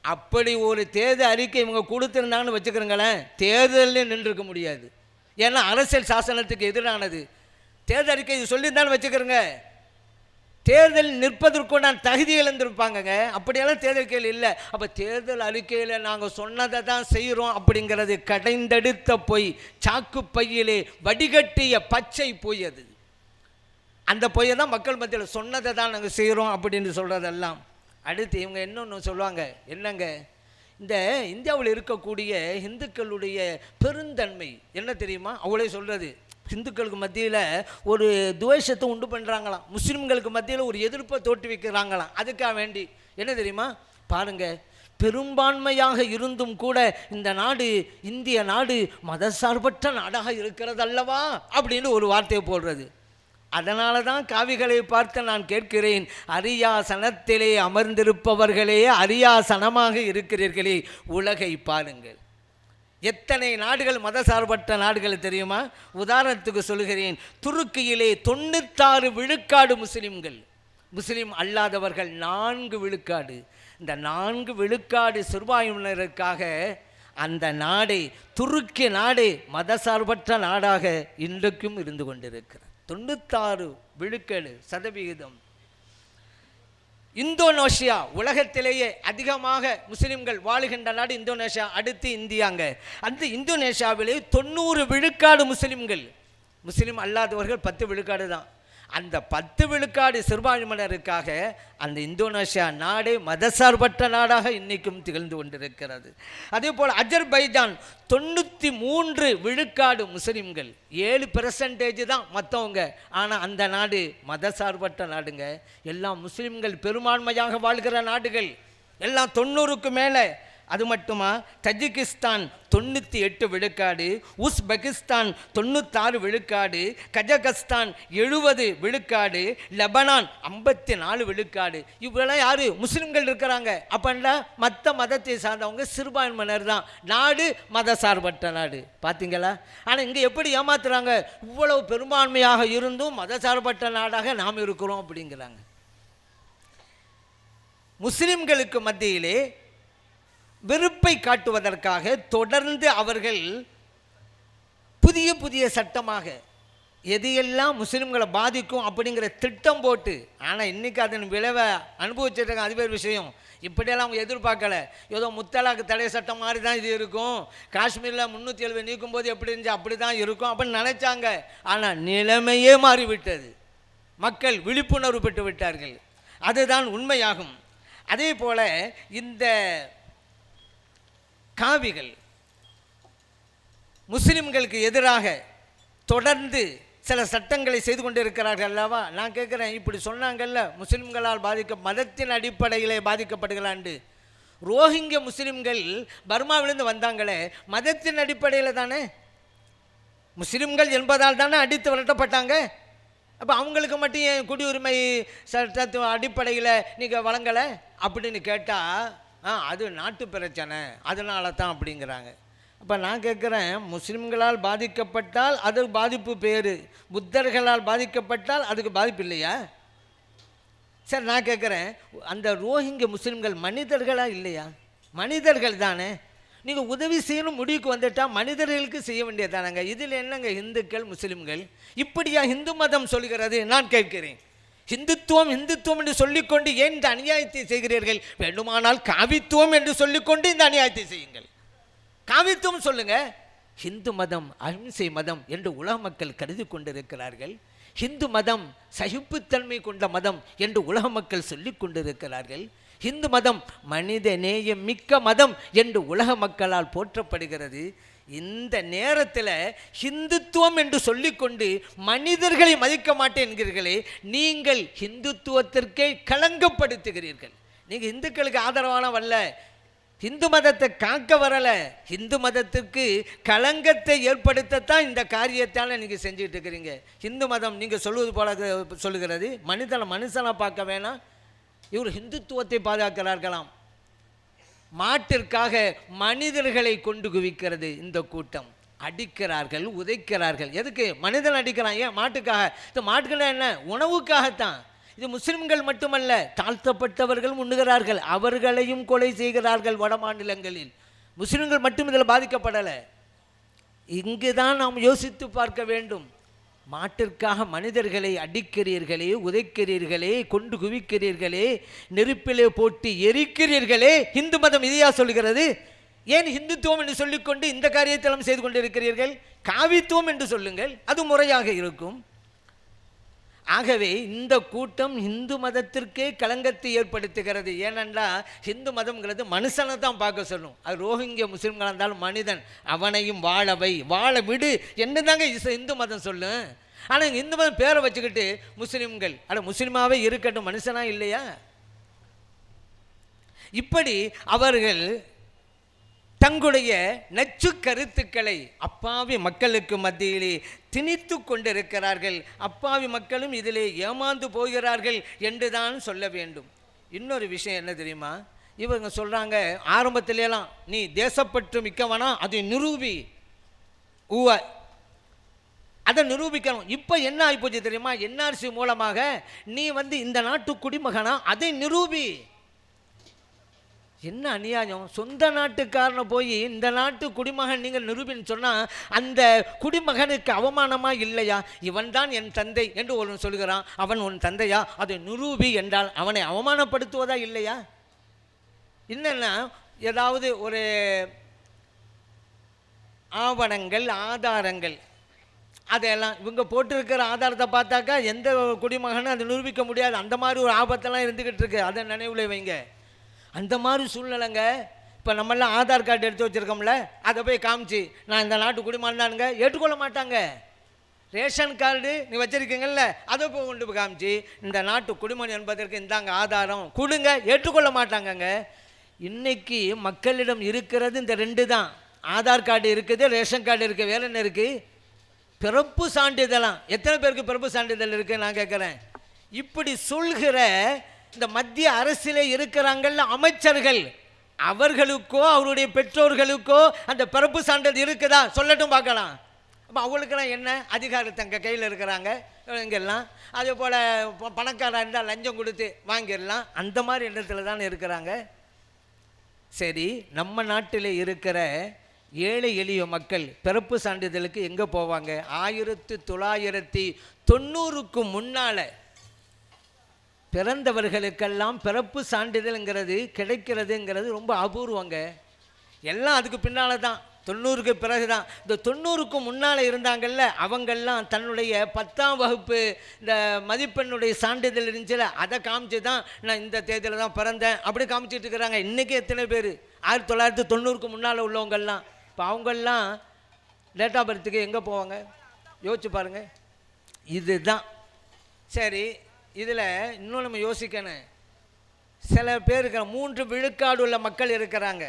அப்படி ஒரு தேர்தல் அறிக்கை இவங்க கொடுத்துருந்தாங்கன்னு வச்சுக்கிறங்களேன், தேர்தலில் நின்றுக்க முடியாது. ஏன்னா அரசியல் சாசனத்துக்கு எதிரானது. தேர்தல் அறிக்கை சொல்லியிருந்தாலும் வச்சுக்கிறேங்க, தேர்தல் நிற்பதற்கு நான் தகுதி இழந்திருப்பாங்கங்க. அப்படியெல்லாம் தேர்தல் அறிக்கையில் இல்லை. அப்போ தேர்தல் அறிக்கையில் நாங்கள் சொன்னதை தான் செய்கிறோம் அப்படிங்கிறது கடைந்தெடுத்த பொய், சாக்கு பையிலே வடிகட்டிய பச்சை பொய். அது அந்த பொய்யை தான் மக்கள் மத்தியில் சொன்னதை தான் நாங்கள் செய்கிறோம் அப்படின்னு சொல்கிறதெல்லாம். அடுத்து இவங்க இன்னொன்று சொல்லுவாங்க, என்னங்க, இந்த இந்தியாவில் இருக்கக்கூடிய இந்துக்களுடைய பெருந்தன்மை என்ன தெரியுமா? அவளே சொல்கிறது, இந்துக்களுக்கு மத்தியில் ஒரு துவேஷத்தை உண்டு பண்ணுறாங்களாம், முஸ்லீம்களுக்கு மத்தியில் ஒரு எதிர்ப்பை தோற்றி வைக்கிறாங்களாம். அதுக்காக வேண்டி என்ன தெரியுமா? பாருங்கள், பெரும்பான்மையாக இருந்தும் கூட இந்த நாடு, இந்திய நாடு மதசார்பற்ற நாடாக இருக்கிறது அல்லவா அப்படின்னு ஒரு வார்த்தையை போடுறது. அதனால தான் காவிகளை பார்த்து நான் கேட்கிறேன், அரியாசனத்திலே அமர்ந்திருப்பவர்களே அரியாசனமாக இருக்கிறீர்களே, உலகை பாருங்கள். எத்தனை நாடுகள் மதசார்பற்ற நாடுகள் தெரியுமா? உதாரணத்துக்கு சொல்கிறேன், துருக்கியிலே 96 விழுக்காடு முஸ்லிம்கள், முஸ்லிம் அல்லாதவர்கள் 4 விழுக்காடு. இந்த 4 விழுக்காடு சிறுபான்மையினருக்காக அந்த நாடை, துருக்கி நாடு மதசார்பற்ற நாடாக இன்றைக்கும் இருந்து கொண்டிருக்கிறது. 96 விழுக்காடு சதவிகிதம். இந்தோனேஷியா உலகத்திலேயே அதிகமாக முஸ்லிம்கள் வாழுகின்ற நாடு இந்தோனேஷியா, அடுத்து இந்தியாங்க. அந்த இந்தோனேஷியாவிலே 90 விழுக்காடு முஸ்லிம்கள், முஸ்லிம் அல்லாதவர்கள் 10 விழுக்காடு தான். அந்த 10 விழுக்காடு சிறுபான்மையினருக்காக அந்த இந்தோனேஷியா நாடே மதசார்பற்ற நாடாக இன்றைக்கும் திகழ்ந்து கொண்டிருக்கிறது. அதே போல் அஜர்பைஜான் 93 விழுக்காடு முஸ்லீம்கள், 7% தான் மற்றவங்க. ஆனால் அந்த நாடு மதசார்பற்ற நாடுங்க. எல்லாம் முஸ்லீம்கள் பெரும்பான்மையாக வாழ்கிற நாடுகள், எல்லாம் 90க்கு மேலே. அது மட்டுமா, தஜிகிஸ்தான் 98 விழுக்காடு, உஸ்பெகிஸ்தான் 96 விழுக்காடு, கஜகஸ்தான் 70 விழுக்காடு, லெபனான் 54 விழுக்காடு. இவெல்லாம் யாரு? முஸ்லிம்கள் இருக்கிறாங்க. அப்படின்னா மற்ற மதத்தை சார்ந்தவங்க சிறுபான்மையினர் தான். நாடு மதசார்பற்ற நாடு. பார்த்தீங்களா? ஆனால் இங்கே எப்படி ஏமாத்துறாங்க? இவ்வளவு பெரும்பான்மையாக இருந்தும் மதசார்பற்ற நாடாக நாம் இருக்கிறோம் அப்படிங்கிறாங்க. முஸ்லிம்களுக்கு மத்தியிலே வெறுப்பை காட்டுவதற்காக தொடர்ந்து அவர்கள் புதிய புதிய சட்டமாக எதையெல்லாம் முஸ்லிம்களை பாதிக்கும் அப்படிங்கிற திட்டம் போட்டு, ஆனால் இன்றைக்கி அதன் விளைவை அனுபவிச்சிருக்காங்க. அது வேறு விஷயம். இப்படியெல்லாம் அவங்க எதிர்பார்க்கல. ஏதோ முத்தலாக்கு தடை சட்டம் மாதிரி தான் இது இருக்கும், காஷ்மீரில் 370 நீக்கும் போது எப்படி இருந்துச்சு அப்படி தான் இருக்கும் அப்படின்னு நினைச்சாங்க. ஆனால் நிலைமையே மாறிவிட்டது. மக்கள் விழிப்புணர்வு பெற்று விட்டார்கள். அதுதான் உண்மையாகும். அதே போல் இந்த காவிகள் முஸ்லிம்களுக்கு எதிராக தொடர்ந்து சில சட்டங்களை செய்து கொண்டிருக்கிறார்கள் அல்லவா? நான் கேட்குறேன், இப்படி சொன்னாங்கல்ல, முஸ்லிம்களால் மதத்தின் அடிப்படையிலே பாதிக்கப்படுகிறாண்டு. ரோஹிங்கிய முஸ்லிம்கள் பர்மாவிலிருந்து வந்தாங்களே, மதத்தின் அடிப்படையில் தானே, முஸ்லிம்கள் என்பதால் தானே அடித்து விரட்டப்பட்டாங்க. அப்போ அவங்களுக்கு மட்டும் ஏன் குடியுரிமை சட்டத்து அடிப்படையில் நீங்கள் வழங்கலை அப்படின்னு கேட்டால், அது நாட்டு பிரச்சனை, அதனால தான் அப்படிங்கிறாங்க. அப்போ நான் கேட்குறேன், முஸ்லிம்களால் பாதிக்கப்பட்டால் அது பாதிப்பு பேர், புத்தர்களால் பாதிக்கப்பட்டால் அதுக்கு பாதிப்பு இல்லையா? சரி, நான் கேட்குறேன், அந்த ரோஹிங்கிய முஸ்லிம்கள் மனிதர்களா இல்லையா? மனிதர்கள் தானே. நீங்கள் உதவி செய்யணும் முடிவுக்கு வந்துட்டால் மனிதர்களுக்கு செய்ய வேண்டியதானாங்க. இதில் என்னங்க இந்துக்கள் முஸ்லிம்கள்? இப்படியா இந்து மதம் சொல்கிறது? நான் கேட்கிறேன், ஹிந்துத்துவம் ஹிந்துத்துவம் என்று சொல்லிக்கொண்டு ஏன் இந்த அநியாயத்தை செய்கிறீர்கள்? வேண்டுமானால் காவித்துவம் என்று சொல்லிக்கொண்டு இந்த அநியாயத்தை செய்யுங்கள். காவித்துவம் சொல்லுங்க. ஹிந்து மதம் அஹிம்சை மதம் என்று உலக மக்கள் கருதி கொண்டிருக்கிறார்கள். ஹிந்து மதம் சகிப்புத்தன்மை கொண்ட மதம் என்று உலக மக்கள் சொல்லிக் கொண்டிருக்கிறார்கள். ஹிந்து மதம் மனித நேயம் மிக்க மதம் என்று உலக மக்களால் போற்றப்படுகிறது. இந்த நேரத்தில் ஹிந்துத்துவம் என்று சொல்லிக்கொண்டு மனிதர்களை மதிக்க மாட்டேன் என்கிறீர்களே, நீங்கள் ஹிந்துத்துவத்திற்கே களங்கப்படுத்துகிறீர்கள். நீங்கள் இந்துக்களுக்கு ஆதரவானவல்ல, இந்து மதத்தை காக்க வரலை, இந்து மதத்துக்கு களங்கத்தை ஏற்படுத்தத்தான் இந்த காரியத்தால் நீங்கள் செஞ்சுட்டு இருக்கிறீங்க. இந்து மதம் நீங்கள் சொல்வது போல சொல்லுகிறது, மனுஷனை பார்க்க வேணாம், இவர் ஹிந்துத்துவத்தை பாதுகாக்கிறார்களாம். மாட்டிற்காக மனிதர்களை கொண்டு குவிக்கிறது இந்த கூட்டம். அடிக்கிறார்கள், உதைக்கிறார்கள். எதுக்கு? மனிதன் அடிக்கிறான். ஏன்? மாட்டுக்காக. இது மாட்டுக்கள் என்ன? உணவுக்காகத்தான். இது முஸ்லிம்கள் மட்டுமல்ல, தாழ்த்தப்பட்டவர்கள் உண்ணுகிறார்கள், அவர்களையும் கொலை செய்கிறார்கள் வட மாநிலங்களில். முஸ்லிம்கள் மட்டும் இதில் பாதிக்கப்படலை. இங்கு தான் நாம் யோசித்து பார்க்க வேண்டும். மாட்டிற்காக மனிதர்களை அடிக்கிறீர்களே, உதைக்கிறீர்களே, கொண்டு குவிக்கிறீர்களே, நெருப்பிலே போட்டு எரிக்கிறீர்களே, இந்து மதம் இதையா சொல்கிறது? ஏன் ஹிந்துத்துவம் என்று சொல்லிக்கொண்டு இந்த காரியத்தெல்லாம் செய்து கொண்டிருக்கிறீர்கள்? காவித்துவம் என்று சொல்லுங்கள், அது முறையாக இருக்கும். ஆகவே இந்த கூட்டம் இந்து மதத்திற்கே களங்கத்தை ஏற்படுத்துகிறது. ஏனென்றால் ஹிந்து மதம்ங்கிறது மனுஷனை தான் பார்க்க சொல்லும். அது ரோஹிங்கிய முஸ்லீம்களாக இருந்தாலும் மனிதன், அவனையும் வாழவை, வாழ விடு என்ன தாங்க இந்து மதம் சொல்லும். ஆனால் இந்து மதம் பேரை வச்சுக்கிட்டு முஸ்லீம்கள், அட முஸ்லீமாவே இருக்கட்டும், மனுஷனா இல்லையா? இப்படி அவர்கள் தங்களுடைய நச்சு கருத்துக்களை அப்பாவி மக்களுக்கு மத்தியிலே திணித்து கொண்டிருக்கிறார்கள். அப்பாவி மக்களும் இதிலே ஏமாந்து போகிறார்கள் என்றுதான் சொல்ல வேண்டும். இன்னொரு விஷயம் என்ன தெரியுமா? இவங்க சொல்கிறாங்க ஆரம்பத்திலேலாம், நீ தேசப்பற்று மிக்கவனா அதை நிரூபி, அதை நிரூபிக்கணும். இப்போ என்ன ஆகிப்போச்சு தெரியுமா? என்ஆர்சி மூலமாக நீ இந்த நாட்டு குடிமகனா அதை நிரூபி. என்ன அநியாயம்! சொந்த நாட்டுக்காரனை போய் இந்த நாட்டு குடிமகன் நீங்கள் நிரூபின்னு சொன்னால் அந்த குடிமகனுக்கு அவமானமாக இல்லையா? இவன் தான் என் தந்தை என்று ஒருவன் சொல்கிறான், அவன் உன் தந்தையா? அதை நிரூபி என்றால் அவனை அவமானப்படுத்துவதா இல்லையா? என்னென்னா, ஏதாவது ஒரு ஆவணங்கள், ஆதாரங்கள், அதையெல்லாம் இவங்க போட்டிருக்கிற ஆதாரத்தை பார்த்தாக்கா எந்த குடிமகனும் அதை நிரூபிக்க முடியாது. அந்த மாதிரி ஒரு ஆபத்தெல்லாம் இருந்துக்கிட்டு இருக்கு. அதை நினைவில் வைங்க. அந்த மாதிரி சூழ்நிலைங்க. இப்போ நம்மளாம் ஆதார் கார்டு எடுத்து வச்சுருக்கோம்ல, அதை போய் காமிச்சு நான் இந்த நாட்டு குடிமகனானுங்க ஏற்றுக்கொள்ள மாட்டாங்க. ரேஷன் கார்டு நீ வச்சுருக்கீங்கல்ல, அதை போய் கொண்டு போய் காமிச்சு இந்த நாட்டு குடிமகன் என்பதற்கு இந்தாங்க ஆதாரம் கொடுங்க, ஏற்றுக்கொள்ள மாட்டாங்கங்க. இன்றைக்கி மக்களிடம் இருக்கிறது இந்த 2 தான். ஆதார் கார்டு இருக்குது, ரேஷன் கார்டு இருக்குது. வேறு என்ன இருக்குது? பிறப்பு சான்றிதழாம். எத்தனை பேருக்கு பிறப்பு சான்றிதழ் இருக்குது நான் கேட்குறேன். இப்படி சொல்கிற இந்த மத்திய அரசிலே இருக்கிறாங்கள்ல அமைச்சர்கள், அவர்களுக்கோ அவருடைய பெற்றோர்களுக்கோ அந்த பிறப்பு சான்றிதழ் இருக்குதா சொல்லட்டும் பார்க்கலாம். அப்போ அவங்களுக்கெல்லாம் என்ன அதிகாரம் தங்க கையில் இருக்கிறாங்க இங்கெல்லாம். அதே போல் பணக்காரா இருந்தால் லஞ்சம் கொடுத்து வாங்கிடலாம். அந்த மாதிரி இடத்துல தான் இருக்கிறாங்க. சரி, நம்ம நாட்டில் இருக்கிற ஏழை எளிய மக்கள் பிறப்பு சான்றிதழுக்கு எங்கே போவாங்க? 1990க்கு முன்னால் பிறந்தவர்களுக்கெல்லாம் பிறப்பு சான்றிதழ்ங்கிறது கிடைக்கிறதுங்கிறது ரொம்ப அபூர்வங்க. எல்லாம் அதுக்கு பின்னால் தான், 90க்கு பிறகு தான். இந்த 90க்கு முன்னால் இருந்தாங்கல்ல, அவங்கெல்லாம் தன்னுடைய 10ஆம் வகுப்பு இந்த மதிப்பெண்ணுடைய சான்றிதழ் இருந்துச்சுல, அதை காமிச்சு தான் நான் இந்த தேதியில் தான் பிறந்தேன் அப்படி காமிச்சிட்டு இருக்கிறாங்க. இன்றைக்கி எத்தனை பேர் 1990க்கு முன்னால் உள்ளவங்கெல்லாம், இப்போ அவங்கெல்லாம் டேட் ஆஃப் பர்த்துக்கு எங்கே போவாங்க யோசிச்சு பாருங்கள். இதுதான் சரி. இதில் இன்னும் நம்ம யோசிக்கணும். சில பேர் இருக்கிற 3 விழுக்காடு உள்ள மக்கள் இருக்கிறாங்க.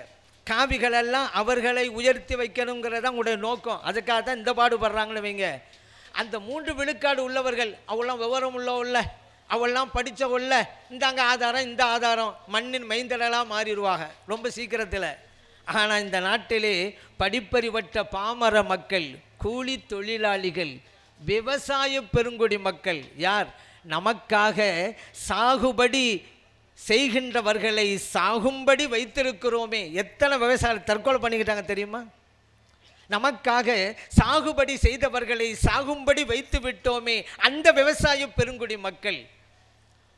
காவிகளெல்லாம் அவர்களை உயர்த்தி வைக்கணுங்கிறது தான் உங்களுடைய நோக்கம். அதுக்காக தான் இந்த பாடுபடுறாங்கன்னு வைங்க. அந்த 3 விழுக்காடு உள்ளவர்கள் அவெல்லாம் விவரம் உள்ள அவெல்லாம் படித்த உள்ள இந்தாங்க ஆதாரம், இந்த ஆதாரம் மண்ணின் மைந்தரெல்லாம் மாறிடுவாங்க ரொம்ப சீக்கிரத்தில். ஆனால் இந்த நாட்டிலே படிப்பறிவற்ற பாமர மக்கள், கூலி தொழிலாளிகள், விவசாய பெருங்குடி மக்கள் யார்? நமக்காக சாகுபடி செய்கின்றவர்களை சாகும்படி வைத்திருக்கிறோமே. எத்தனை விவசாயம் தற்கொலை பண்ணிக்கிட்டாங்க தெரியுமா? நமக்காக சாகுபடி செய்தவர்களை சாகும்படி வைத்து விட்டோமே அந்த விவசாய பெருங்குடி மக்கள்.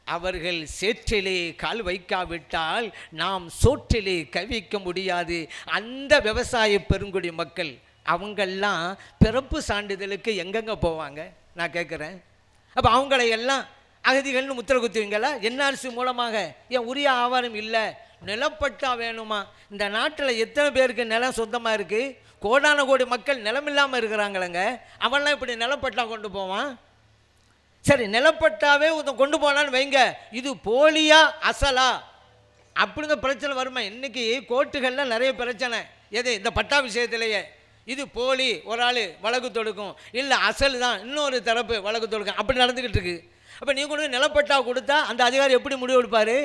அவர்கள் சேற்றிலே கால் வைக்காவிட்டால் நாம் சோற்றிலே கவிக்க முடியாது. அந்த விவசாய பெருங்குடி மக்கள் அவங்கெல்லாம் பிறப்பு சான்றிதழுக்கு எங்கெங்கே போவாங்க நான் கேட்குறேன். அப்போ அவங்களை எல்லாம் அகதிகள்னு முத்திர குத்துவீங்களா? என்ஆர்சி மூலமாக ஏன் உரிய ஆவாரம் இல்லை? நிலப்பட்டா வேணுமா? இந்த நாட்டில் எத்தனை பேருக்கு நிலம் சொந்தமாக இருக்குது? கோடான கோடி மக்கள் நிலம் இல்லாமல் இருக்கிறாங்களேங்க. அவன்லாம் இப்படி நிலப்பட்டா கொண்டு போவான்? சரி, நிலப்பட்டாவே கொண்டு போனான்னு வைங்க, இது போலியா அசலா அப்படிங்க பிரச்சனை வருமா? இன்றைக்கி கோர்ட்டுகளில் நிறைய பிரச்சனை. எது? இந்த பட்டா விஷயத்திலேயே இது போலி, ஒரு ஆள் வழக்கு தொடுக்கும், இல்லை அசல் தான் இன்னொரு தரப்பு வழக்கு தொடுக்கும், அப்படி நடந்துக்கிட்டு இருக்கு. அப்போ நீ கொண்டு நிலப்பட்டா கொடுத்தா அந்த அதிகாரி எப்படி முடிவு எடுப்பார்?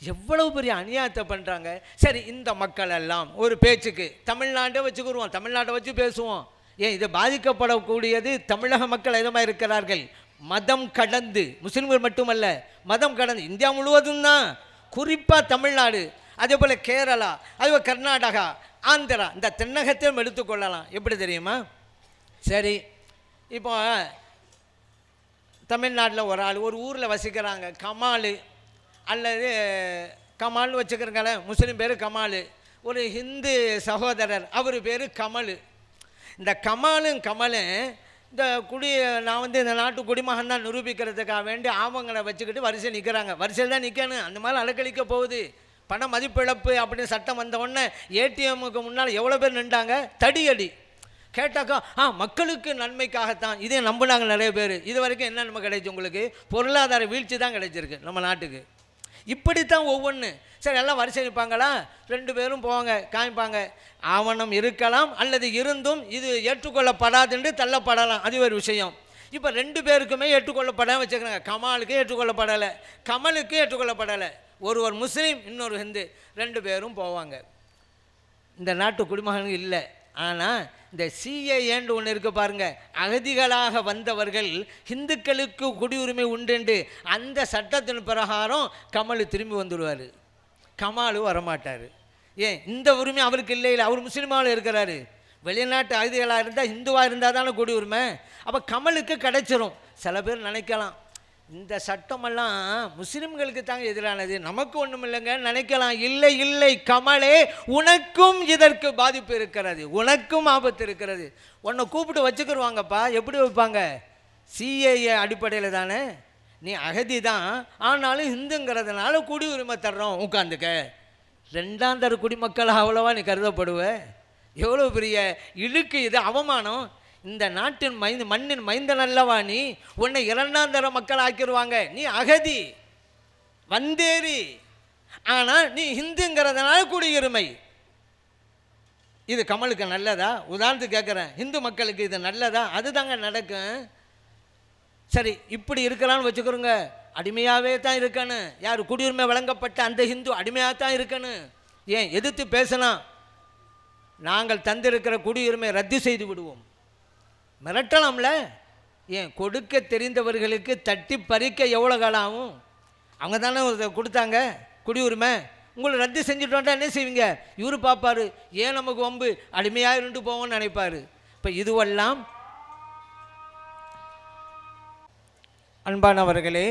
எவ்வளவு பெரிய அநியாயத்தை பண்ணுறாங்க. சரி, இந்த மக்கள் எல்லாம் ஒரு பேச்சுக்கு தமிழ்நாட்டை வச்சுக்கிடுவோம், தமிழ்நாட்டை வச்சு பேசுவோம். ஏன் இது பாதிக்கப்படக்கூடியது தமிழக மக்கள் அதிகமாக இருக்கிறார்கள். மதம் கடந்து, முஸ்லிம்கள் மட்டுமல்ல, மதம் கடந்து இந்தியா முழுவதும் தான். குறிப்பாக தமிழ்நாடு, அதே போல் கேரளா, அதே கர்நாடகா, ஆந்திரா, இந்த தென்னகத்தையும் எடுத்துக்கொள்ளலாம். எப்படி தெரியுமா? சரி, இப்போ தமிழ்நாட்டில் ஒரு ஆள் ஒரு ஊரில் வசிக்கிறாங்க, கமால் அல்லது கமால்னு வச்சுக்கிறங்களேன், முஸ்லீம் பேர் கமால். ஒரு ஹிந்து சகோதரர், அவர் பேர் கமல். இந்த கமலும் இந்த நான் இந்த நாட்டு குடிமகன் தான் நிரூபிக்கிறதுக்காக வேண்டி ஆவங்களை வச்சுக்கிட்டு வரிசையில் நிற்கிறாங்க. வரிசையில் தான் நிற்கணும். அந்த மாதிரி அலக்களிக்க போகுது. பண மதிப்பிழப்பு அப்படின்னு சட்டம் வந்த உடனே ஏடிஎம்முக்கு முன்னால் எவ்வளோ பேர் நின்றாங்க? தடியடி கேட்டாக்கா மக்களுக்கு நன்மைக்காகத்தான். இதே நம்பினாங்க நிறைய பேர். இது வரைக்கும் என்ன நன்மை கிடைச்சி உங்களுக்கு? பொருளாதார வீழ்ச்சி தான் கிடைச்சிருக்கு நம்ம நாட்டுக்கு. இப்படித்தான் ஒவ்வொன்று. சரி, எல்லாம் வரிசை நிற்பாங்களா? 2 பேரும் போவாங்க, காமிப்பாங்க. ஆவணம் இருக்கலாம், அல்லது இருந்தும் இது ஏற்றுக்கொள்ளப்படாதுன்னு தள்ளப்படலாம், அது ஒரு விஷயம். இப்போ 2 பேருக்குமே ஏற்றுக்கொள்ளப்படாமல் வச்சுக்கிறாங்க. கமாலுக்கு ஏற்றுக்கொள்ளப்படலை, கமலுக்கு ஏற்றுக்கொள்ளப்படலை. ஒருவர் முஸ்லீம், இன்னொரு ஹிந்து, 2 பேரும் போவாங்க. இந்த நாட்டு குடிமகன்கள் இல்லை. ஆனால் இந்த சிஏஏன்னு ஒன்று இருக்குது பாருங்கள், அகதிகளாக வந்தவர்கள் ஹிந்துக்களுக்கு குடியுரிமை உண்டு, அந்த சட்டத்தின் பிரகாரம் கமல் திரும்பி வந்துடுவார். கமாலும் வரமாட்டார். ஏன்? இந்த உரிமை அவருக்கு இல்லை. அவர் முஸ்லீமாவில் இருக்கிறாரு. வெளிநாட்டு அகதிகளாக இருந்தால், ஹிந்துவாக இருந்தால் தானே குடியுரிமை. அப்போ கமலுக்கு கிடைச்சிரும். சில பேர் நினைக்கலாம், இந்த சட்டமெல்லாம் முஸ்லிம்களுக்கு தாங்க எதிரானது, நமக்கு ஒன்றும் இல்லைங்க நினைக்கலாம். இல்லை இல்லை கமலே, உனக்கும் இதற்கு பாதிப்பு இருக்கிறது, உனக்கும் ஆபத்து இருக்கிறது. உன்னை கூப்பிட்டு வச்சுக்கிடுவாங்கப்பா. எப்படி வைப்பாங்க? சிஏஏ அடிப்படையில் தானே. நீ அகதி தான், ஆனாலும் இந்துங்கிறதுனால குடியுரிமை தர்றோம், உட்காந்துக்க. ரெண்டாம் தர குடிமக்கள் அவ்வளோவா நீ கருதப்படுவ? எவ்வளோ பெரிய இழுக்கு இது, அவமானம். இந்த நாட்டின் மண்ணின் மைந்தன் அல்லவா நீ? உன்னை இரண்டாம் தர மக்கள் ஆக்கிடுவாங்க. நீ அகதி, வந்தேரி, ஆனால் நீ ஹிந்துங்கிறதுனால குடியுரிமை. இது கமலுக்கு நல்லதா? உதாரணத்துக்கு கேட்குறேன், இந்து மக்களுக்கு இது நல்லதா? அதுதாங்க நடக்கும். சரி, இப்படி இருக்கலான்னு வச்சுக்கிறோங்க. அடிமையாகவே தான் இருக்கணும். யார்? குடியுரிமை வழங்கப்பட்ட அந்த ஹிந்து அடிமையாக தான் இருக்கணும். ஏன் எதிர்த்து பேசலாம்? நாங்கள் தந்திருக்கிற குடியுரிமை ரத்து செய்து விடுவோம், மிரட்டலாம்ல. ஏன்? கொடுக்க தெரிந்தவர்களுக்கு தட்டி பறிக்க எவ்வளோ காலம் ஆகும்? அவங்க தானே கொடுத்தாங்க குடியுரிமை. உங்களை ரத்து செஞ்சுட்டு வந்தால் என்ன செய்வீங்க? இவரு பார்ப்பார், ஏன் நமக்கு வம்பு, அடிமையாக இருந்து போவோம்னு நினைப்பார். இப்போ இதுவெல்லாம் அன்பானவர்களே,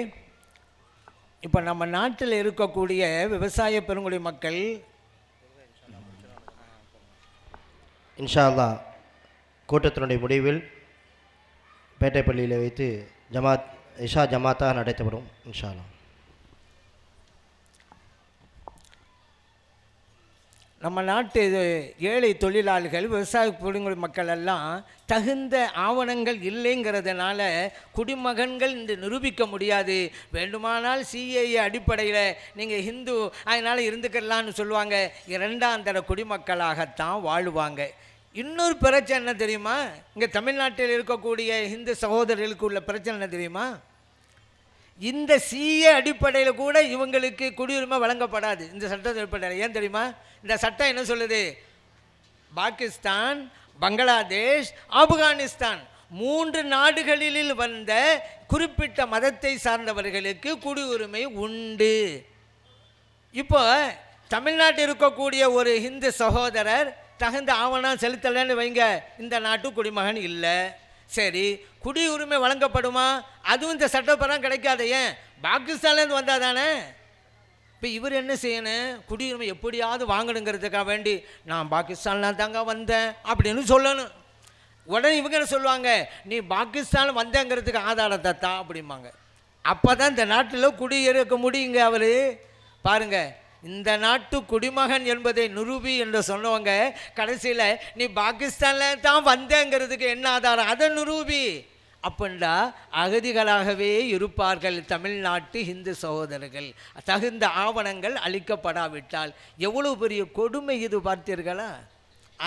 இப்போ நம்ம நாட்டில் இருக்கக்கூடிய விவசாய பெருங்குடி மக்கள் இன்ஷா அல்லாஹ் கூட்டத்தினுடைய முடிவில் பேட்டைப்பள்ளியில் வைத்து இஷா ஜமாத்தாக நடத்தப்படும் இன்ஷா அல்லாஹ். நம்ம நாட்டு ஏழை தொழிலாளிகள், விவசாய பெருங்குடி மக்கள் எல்லாம் தகுந்த ஆவணங்கள் இல்லைங்கிறதுனால குடிமகன்கள் என்று நிரூபிக்க முடியாது. வேண்டுமானால் சிஏஏ அடிப்படையில் நீங்கள் ஹிந்து அதனால் இருந்துக்கலான்னு சொல்லுவாங்க. இரண்டாம் தர குடிமக்களாகத்தான் வாழுவாங்க. இன்னொரு பிரச்சனை என்ன தெரியுமா? இங்கே தமிழ்நாட்டில் இருக்கக்கூடிய இந்து சகோதரர்களுக்கு உள்ள பிரச்சனை என்ன தெரியுமா? இந்த சிஏ அடிப்படையில் கூட இவங்களுக்கு குடியுரிமை வழங்கப்படாது, இந்த சட்டத்தின் அடிப்படையில். ஏன் தெரியுமா? இந்த சட்டம் என்ன சொல்லுது? பாகிஸ்தான், பங்களாதேஷ், ஆப்கானிஸ்தான் 3 நாடுகளில் வந்த குறிப்பிட்ட மதத்தை சார்ந்தவர்களுக்கு குடியுரிமை உண்டு. இப்போ தமிழ்நாட்டில் இருக்கக்கூடிய ஒரு இந்து சகோதரர் தகுந்த ஆவணம் செலுத்தலைன்னு வைங்க, இந்த நாட்டு குடிமகன் இல்லை. சரி, குடியுரிமை வழங்கப்படுமா? அதுவும் இந்த சட்டப்பரம் கிடைக்காது. ஏன்? பாகிஸ்தான்லேருந்து வந்தால் தானே. இப்போ இவர் என்ன செய்யணும்? குடியுரிமை எப்படியாவது வாங்கணுங்கிறதுக்காக வேண்டி நான் பாகிஸ்தான்லாம் தாங்க வந்தேன் அப்படின்னு சொல்லணும். உடனே இவங்க என்ன சொல்லுவாங்க? நீ பாகிஸ்தான் வந்தேங்கிறதுக்கு ஆதாரத்தை தான் அப்படிம்பாங்க. அப்போ தான் இந்த நாட்டில் குடியிருக்க முடியுங்க. அவர் பாருங்கள், இந்த நாட்டு குடிமகன் என்பதை நிரூபி என்று சொன்னவங்க கடைசியில் நீ பாகிஸ்தானில் தான் வந்தேங்கிறதுக்கு என்ன ஆதாரம், அதை நிரூபி அப்படின்னா அகதிகளாகவே இருப்பார்கள் தமிழ்நாட்டு இந்து சகோதரர்கள், தகுந்த ஆவணங்கள் அளிக்கப்படாவிட்டால். எவ்வளோ பெரிய கொடுமை இது, பார்த்தீர்களா?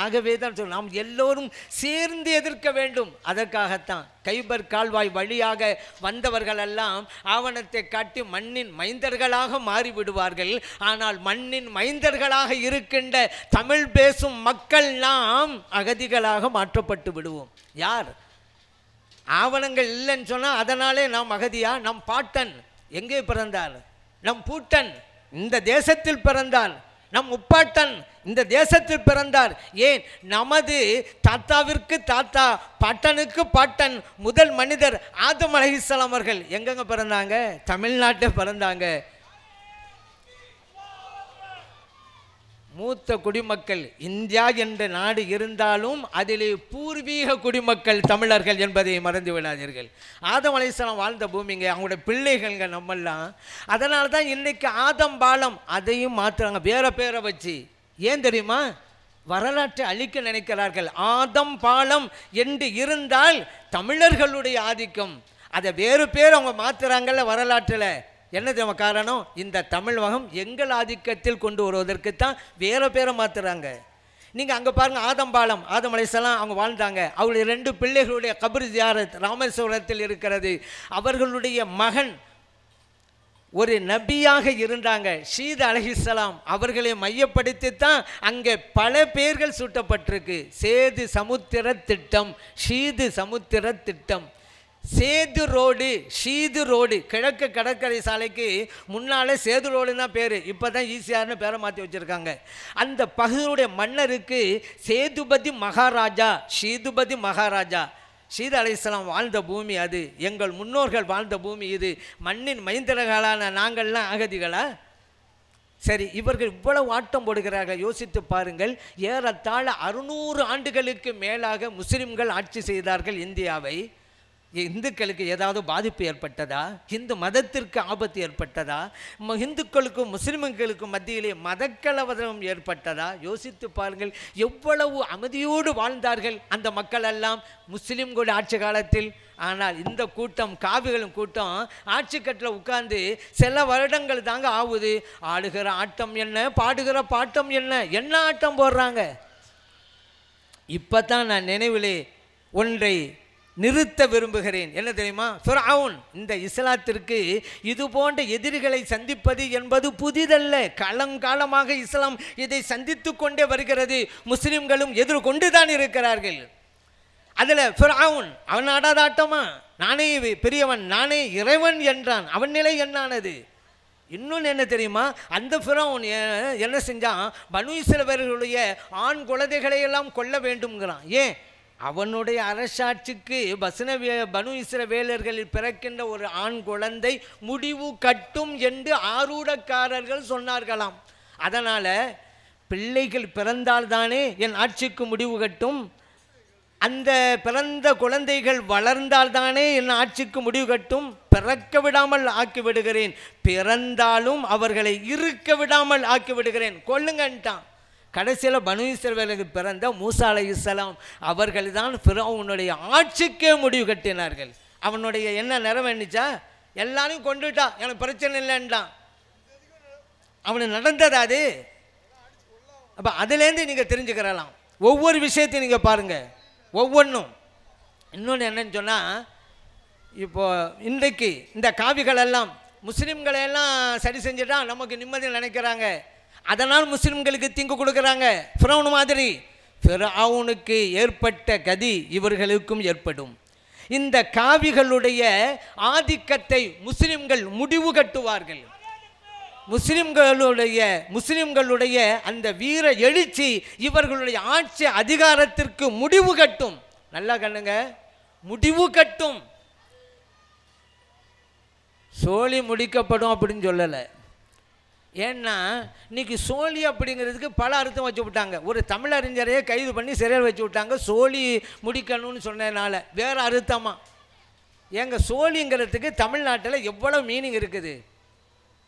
ஆகவே தான் சொல்ல, நாம் எல்லோரும் சேர்ந்து எதிர்க்க வேண்டும். அதற்காகத்தான் கைபர் கால்வாய் வழியாக வந்தவர்களெல்லாம் ஆவணத்தை காட்டி மண்ணின் மைந்தர்களாக மாறிவிடுவார்கள். ஆனால் மண்ணின் மைந்தர்களாக இருக்கின்ற தமிழ் பேசும் மக்கள் நாம் அகதிகளாக மாற்றப்பட்டு விடுவோம். யார்? ஆவணங்கள் இல்லைன்னு சொன்னால் அதனாலே நாம் அகதியா? நம் பாட்டன் எங்கே பிறந்தார்? நம் பூட்டன் இந்த தேசத்தில் பிறந்தார். நம் முப்பாட்டன் இந்த தேசத்தில் பிறந்தார். ஏன்? நமது தாத்தாவிற்கு தாத்தா, பாட்டனுக்கு பாட்டன், முதல் மனிதர் ஆதம் அலைஹிஸ்ஸலாம் அவர்கள் எங்கெங்க பிறந்தாங்க? தமிழ்நாட்டில் பிறந்தாங்க. மூத்த குடிமக்கள் இந்தியா என்ற நாடு இருந்தாலும் அதிலே பூர்வீக குடிமக்கள் தமிழர்கள் என்பதை மறந்து விடாதீர்கள். ஆதம் அலைஹிஸ்ஸலாம் வாழ்ந்த பூமிங்க, அவங்களோட பிள்ளைகள்ங்க நம்மெல்லாம். அதனால தான் இன்றைக்கு ஆதம் பாலம் அதையும் மாற்றுறாங்க, வேற பேரை வச்சு. ஏன் தெரியுமா? வரலாற்றை அழிக்க நினைக்கிறார்கள். ஆதம் பாலம் என்று இருந்தால் தமிழர்களுடைய ஆதிக்கம், அதை வேறு பேர் அவங்க மாற்றுறாங்கல்ல வரலாற்றில். என்ன தெரியுமா காரணம்? இந்த தமிழகம் எங்கள் ஆதிக்கத்தில் கொண்டு வருவதற்குத்தான் வேறு பேரை மாற்றுறாங்க. நீங்கள் அங்கே பாருங்கள், ஆதம்பாலம், ஆதம் அலைஹிஸ்ஸலாம் அவங்க வாழ்ந்தாங்க. அவருடைய 2 பிள்ளைகளுடைய கபர் ஜியாரத் ராமேஸ்வரத்தில் இருக்கிறது. அவர்களுடைய மகன் ஒரு நபியாக இருந்தாங்க, ஷீத் அலைஹிஸ்ஸலாம். அவர்களை மையப்படுத்தித்தான் அங்கே பல பேர்கள் சூட்டப்பட்டிருக்கு. சேது சமுத்திர திட்டம், ஷீது சமுத்திர திட்டம். சேது ரோடு, ஷீது ரோடு, கிழக்கு கடற்கரை சாலைக்கு முன்னாலே சேது ரோடுன்னா பேர். இப்போ தான் ஈஸியார்னு பேரை மாற்றி வச்சுருக்காங்க. அந்த பகுதியுடைய மன்னருக்கு சேதுபதி மகாராஜா, ஷீதுபதி மகாராஜா. சீதா அலைஹிஸ்ஸலாம் வாழ்ந்த பூமி அது, எங்கள் முன்னோர்கள் வாழ்ந்த பூமி இது, மண்ணின் மைந்தர்களான நாங்கள்லாம் அகதிகளா? சரி, இவர்கள் இவ்வளவு ஆட்டம் போடுகிறார்கள். யோசித்து பாருங்கள், ஏறத்தாழ 600 ஆண்டுகளுக்கு மேலாக முஸ்லிம்கள் ஆட்சி செய்தார்கள் இந்தியாவை. இந்துக்களுக்கு ஏதாவது பாதிப்பு ஏற்பட்டதா? இந்து மதத்திற்கு ஆபத்து ஏற்பட்டதா? இந்துக்களுக்கும் முஸ்லிம்களுக்கும் மத்தியிலே மதக்கலவரம் ஏற்பட்டதா? யோசித்து பாருங்கள், எவ்வளவு அமைதியோடு வாழ்ந்தார்கள் அந்த மக்கள் எல்லாம் முஸ்லிம்களுடைய ஆட்சி காலத்தில். ஆனால் இந்த கூட்டம், காவிகளும் கூட்டம் ஆட்சி கட்டில் உட்கார்ந்து சில வருடங்கள் தாங்க ஆகுது. ஆடுகிற ஆட்டம் என்ன, பாடுகிற பாட்டம் என்ன, என்ன ஆட்டம் போடுறாங்க. இப்போ தான் நான் நினைவிலே ஒன்றை நிறுத்த விரும்புகிறேன். என்ன தெரியுமா? ஃபிரௌன் இந்த இஸ்லாத்திற்கு இது போன்ற எதிரிகளை சந்திப்பது என்பது புதிதல்ல. காலங்காலமாக இஸ்லாம் இதை சந்தித்து கொண்டே வருகிறது. முஸ்லிம்களும் எதிர்கொண்டு தான் இருக்கிறார்கள். அதில் ஃபிரௌன் அவன் ஆடாத ஆட்டமா? நானே பெரியவன், நானே இறைவன் என்றான். அவன் நிலை என்னானது? இன்னொன்று என்ன தெரியுமா? அந்த ஃபிரௌன் என்ன செஞ்சான்? பனு இஸ்ரவேலர்களுடைய ஆண் குழந்தைகளை எல்லாம் கொல்ல வேண்டும்ங்கிறான். ஏன்? அவனுடைய அரசாட்சிக்கு பனு இஸ்ரவேலர்களில் பிறக்கின்ற ஒரு ஆண் குழந்தை முடிவு கட்டும் என்று ஆரூடக்காரர்கள் சொன்னார்களாம். அதனால் பிள்ளைகள் பிறந்தால்தானே என் ஆட்சிக்கு முடிவு கட்டும், அந்த பிறந்த குழந்தைகள் வளர்ந்தால்தானே என் ஆட்சிக்கு முடிவு கட்டும். பிறக்க விடாமல் ஆக்கி விடுகிறேன், பிறந்தாலும் அவர்களை இருக்க விடாமல் ஆக்கி விடுகிறேன், கொல்லுங்கன்ட்டான். கடைசியில் பனு இஸ்ரவேலுக்கு பிறந்த மூசா அலைஹிஸ்ஸலாம் அவர்கள் தான் ஃபிரௌனுடைய ஆட்சிக்கே முடிவு கட்டினார்கள். அவனுடைய என்ன நிறைவேறிச்சா? எல்லாரையும் கொண்டுட்டா, எனக்கு பிரச்சனை இல்லைன்றான். அவனுக்கு நடந்தது அது. அப்போ அதுலேருந்து நீங்கள் தெரிஞ்சுக்கிறலாம். ஒவ்வொரு விஷயத்தையும் நீங்கள் பாருங்கள், ஒவ்வொன்றும். இன்னொன்று என்னன்னு சொன்னால், இப்போது இன்றைக்கு இந்த காவிகளெல்லாம் முஸ்லீம்களெல்லாம் சரி செஞ்சுட்டா நமக்கு நிம்மதி நினைக்கிறாங்க. அதனால் முஸ்லிம்களுக்கு தீங்கு கொடுக்குறாங்க. ஃபிரௌன் மாதிரி. ஃபிரௌனுக்கு ஏற்பட்ட கதி இவர்களுக்கும் ஏற்படும். இந்த காவிகளுடைய ஆதிக்கத்தை முஸ்லிம்கள் முடிவு கட்டுவார்கள். முஸ்லிம்களுடைய அந்த வீர எழுச்சி இவர்களுடைய ஆட்சி அதிகாரத்திற்கு முடிவு கட்டும். நல்லா கண்ணுங்க, முடிவு கட்டும். சோழி முடிக்கப்படும் அப்படின்னு சொல்லலை. ஏன்னா இன்னைக்கு சோழி அப்படிங்கிறதுக்கு பல அர்த்தம் வச்சு விட்டாங்க. ஒரு தமிழறிஞரையே கைது பண்ணி சிறையில் வச்சு விட்டாங்க சோழி முடிக்கணும்னு சொன்னதுனால. வேறு அர்த்தமா? ஏங்க, சோழிங்கிறதுக்கு தமிழ்நாட்டில் எவ்வளோ மீனிங் இருக்குது.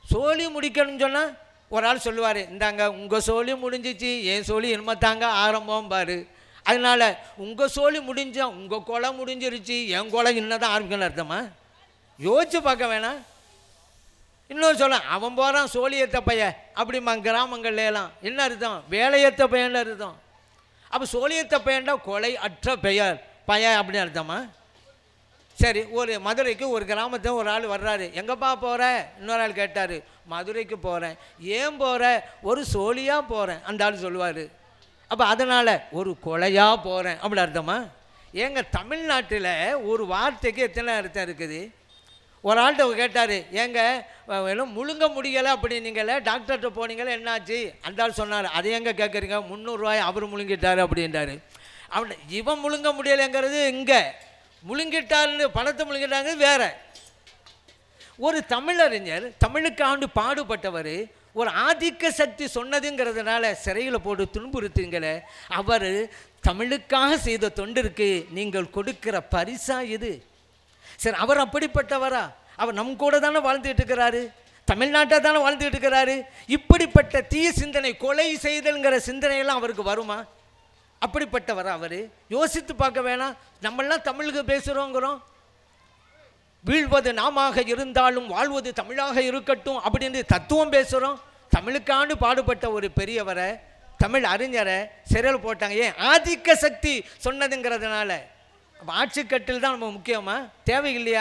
சோழி முடிக்கணும்னு சொன்னால் ஒரு ஆள் சொல்லுவார், இந்தாங்க உங்கள் சோழி முடிஞ்சிச்சு, என் சோழி இனிமத்தாங்க ஆரம்பம் பாரு. அதனால் உங்கள் சோழி முடிஞ்சா உங்கள் கொலை முடிஞ்சிருச்சு, என் கொலை இன்னதான் ஆரம்பிக்கணும்னு அர்த்தமா? யோசிச்சு பார்க்க வேணாம். இன்னொரு சொல்ல, அவன் போகிறான் சோழியத்த பையன் அப்படிமா கிராமங்கள்ல எல்லாம். என்ன அர்த்தம்? வேலையத்த பையன் அர்த்தம். அப்போ சோழியத்த பையன்டா கொலை அற்ற பையன் அப்படின்னு அர்த்தமா? சரி, ஒரு மதுரைக்கு ஒரு கிராமத்தை ஒரு ஆள் வர்றாரு. எங்கப்பா போகிற? இன்னொரு ஆள் கேட்டார். மதுரைக்கு போகிறேன். ஏன் போகிற? ஒரு சோழியாக போகிறேன் அந்த ஆள் சொல்லுவார். அப்போ அதனால் ஒரு கொலையாக போகிறேன் அப்படி அர்த்தமா? ஏங்க, தமிழ்நாட்டில் ஒரு வார்த்தைக்கு எத்தனை அர்த்தம் இருக்குது? ஒரு ஆள்கிட்ட கேட்டார், ஏங்க எல்லாம் முழுங்க முடியலை அப்படின்னீங்களே, டாக்டர்கிட்ட போனீங்களே, என்னாச்சு? அந்த ஆள் சொன்னார், அதை எங்கே கேட்குறீங்க, 300 ரூபாய் அவர் முழுங்கிட்டார் அப்படின்றாரு. இவன் முழுங்க முடியலைங்கிறது இங்கே, முழுங்கிட்டாருன்னு பணத்தை முழுங்கிட்டாங்க வேற. ஒரு தமிழறிஞர் தமிழுக்காண்டு பாடுபட்டவர் ஒரு ஆதிக்க சக்தி சொன்னதுங்கிறதுனால சிறையில் போட்டு துன்புறுத்துங்களே, அவர் தமிழுக்காக செய்த தொண்டிற்கு நீங்கள் கொடுக்கிற பரிசா இது? சரி, அவர் அப்படிப்பட்டவரா? அவர் நம் கூட தானே வாழ்ந்துட்டு இருக்கிறாரு, தமிழ்நாட்டை தானே வாழ்ந்துட்டு இருக்கிறாரு. இப்படிப்பட்ட தீய சிந்தனை, கொலை செய்தல்ங்கிற சிந்தனையெல்லாம் அவருக்கு வருமா? அப்படிப்பட்டவரா அவர்? யோசித்து பார்க்க வேணாம். நம்மளாம் தமிழுக்கு பேசுகிறோங்கிறோம். வீழ்வது நாமாக இருந்தாலும் வாழ்வது தமிழாக இருக்கட்டும் அப்படின்னு தத்துவம் பேசுகிறோம். தமிழுக்காண்டு பாடுபட்ட ஒரு பெரியவரை, தமிழ் அறிஞரை சிறையில் போட்டாங்க. ஏன்? ஆதிக்க சக்தி சொன்னதுங்கிறதுனால. அப்போ ஆட்சிக்கட்டில் தான் நம்ம முக்கியமாக தேவையில்லையே.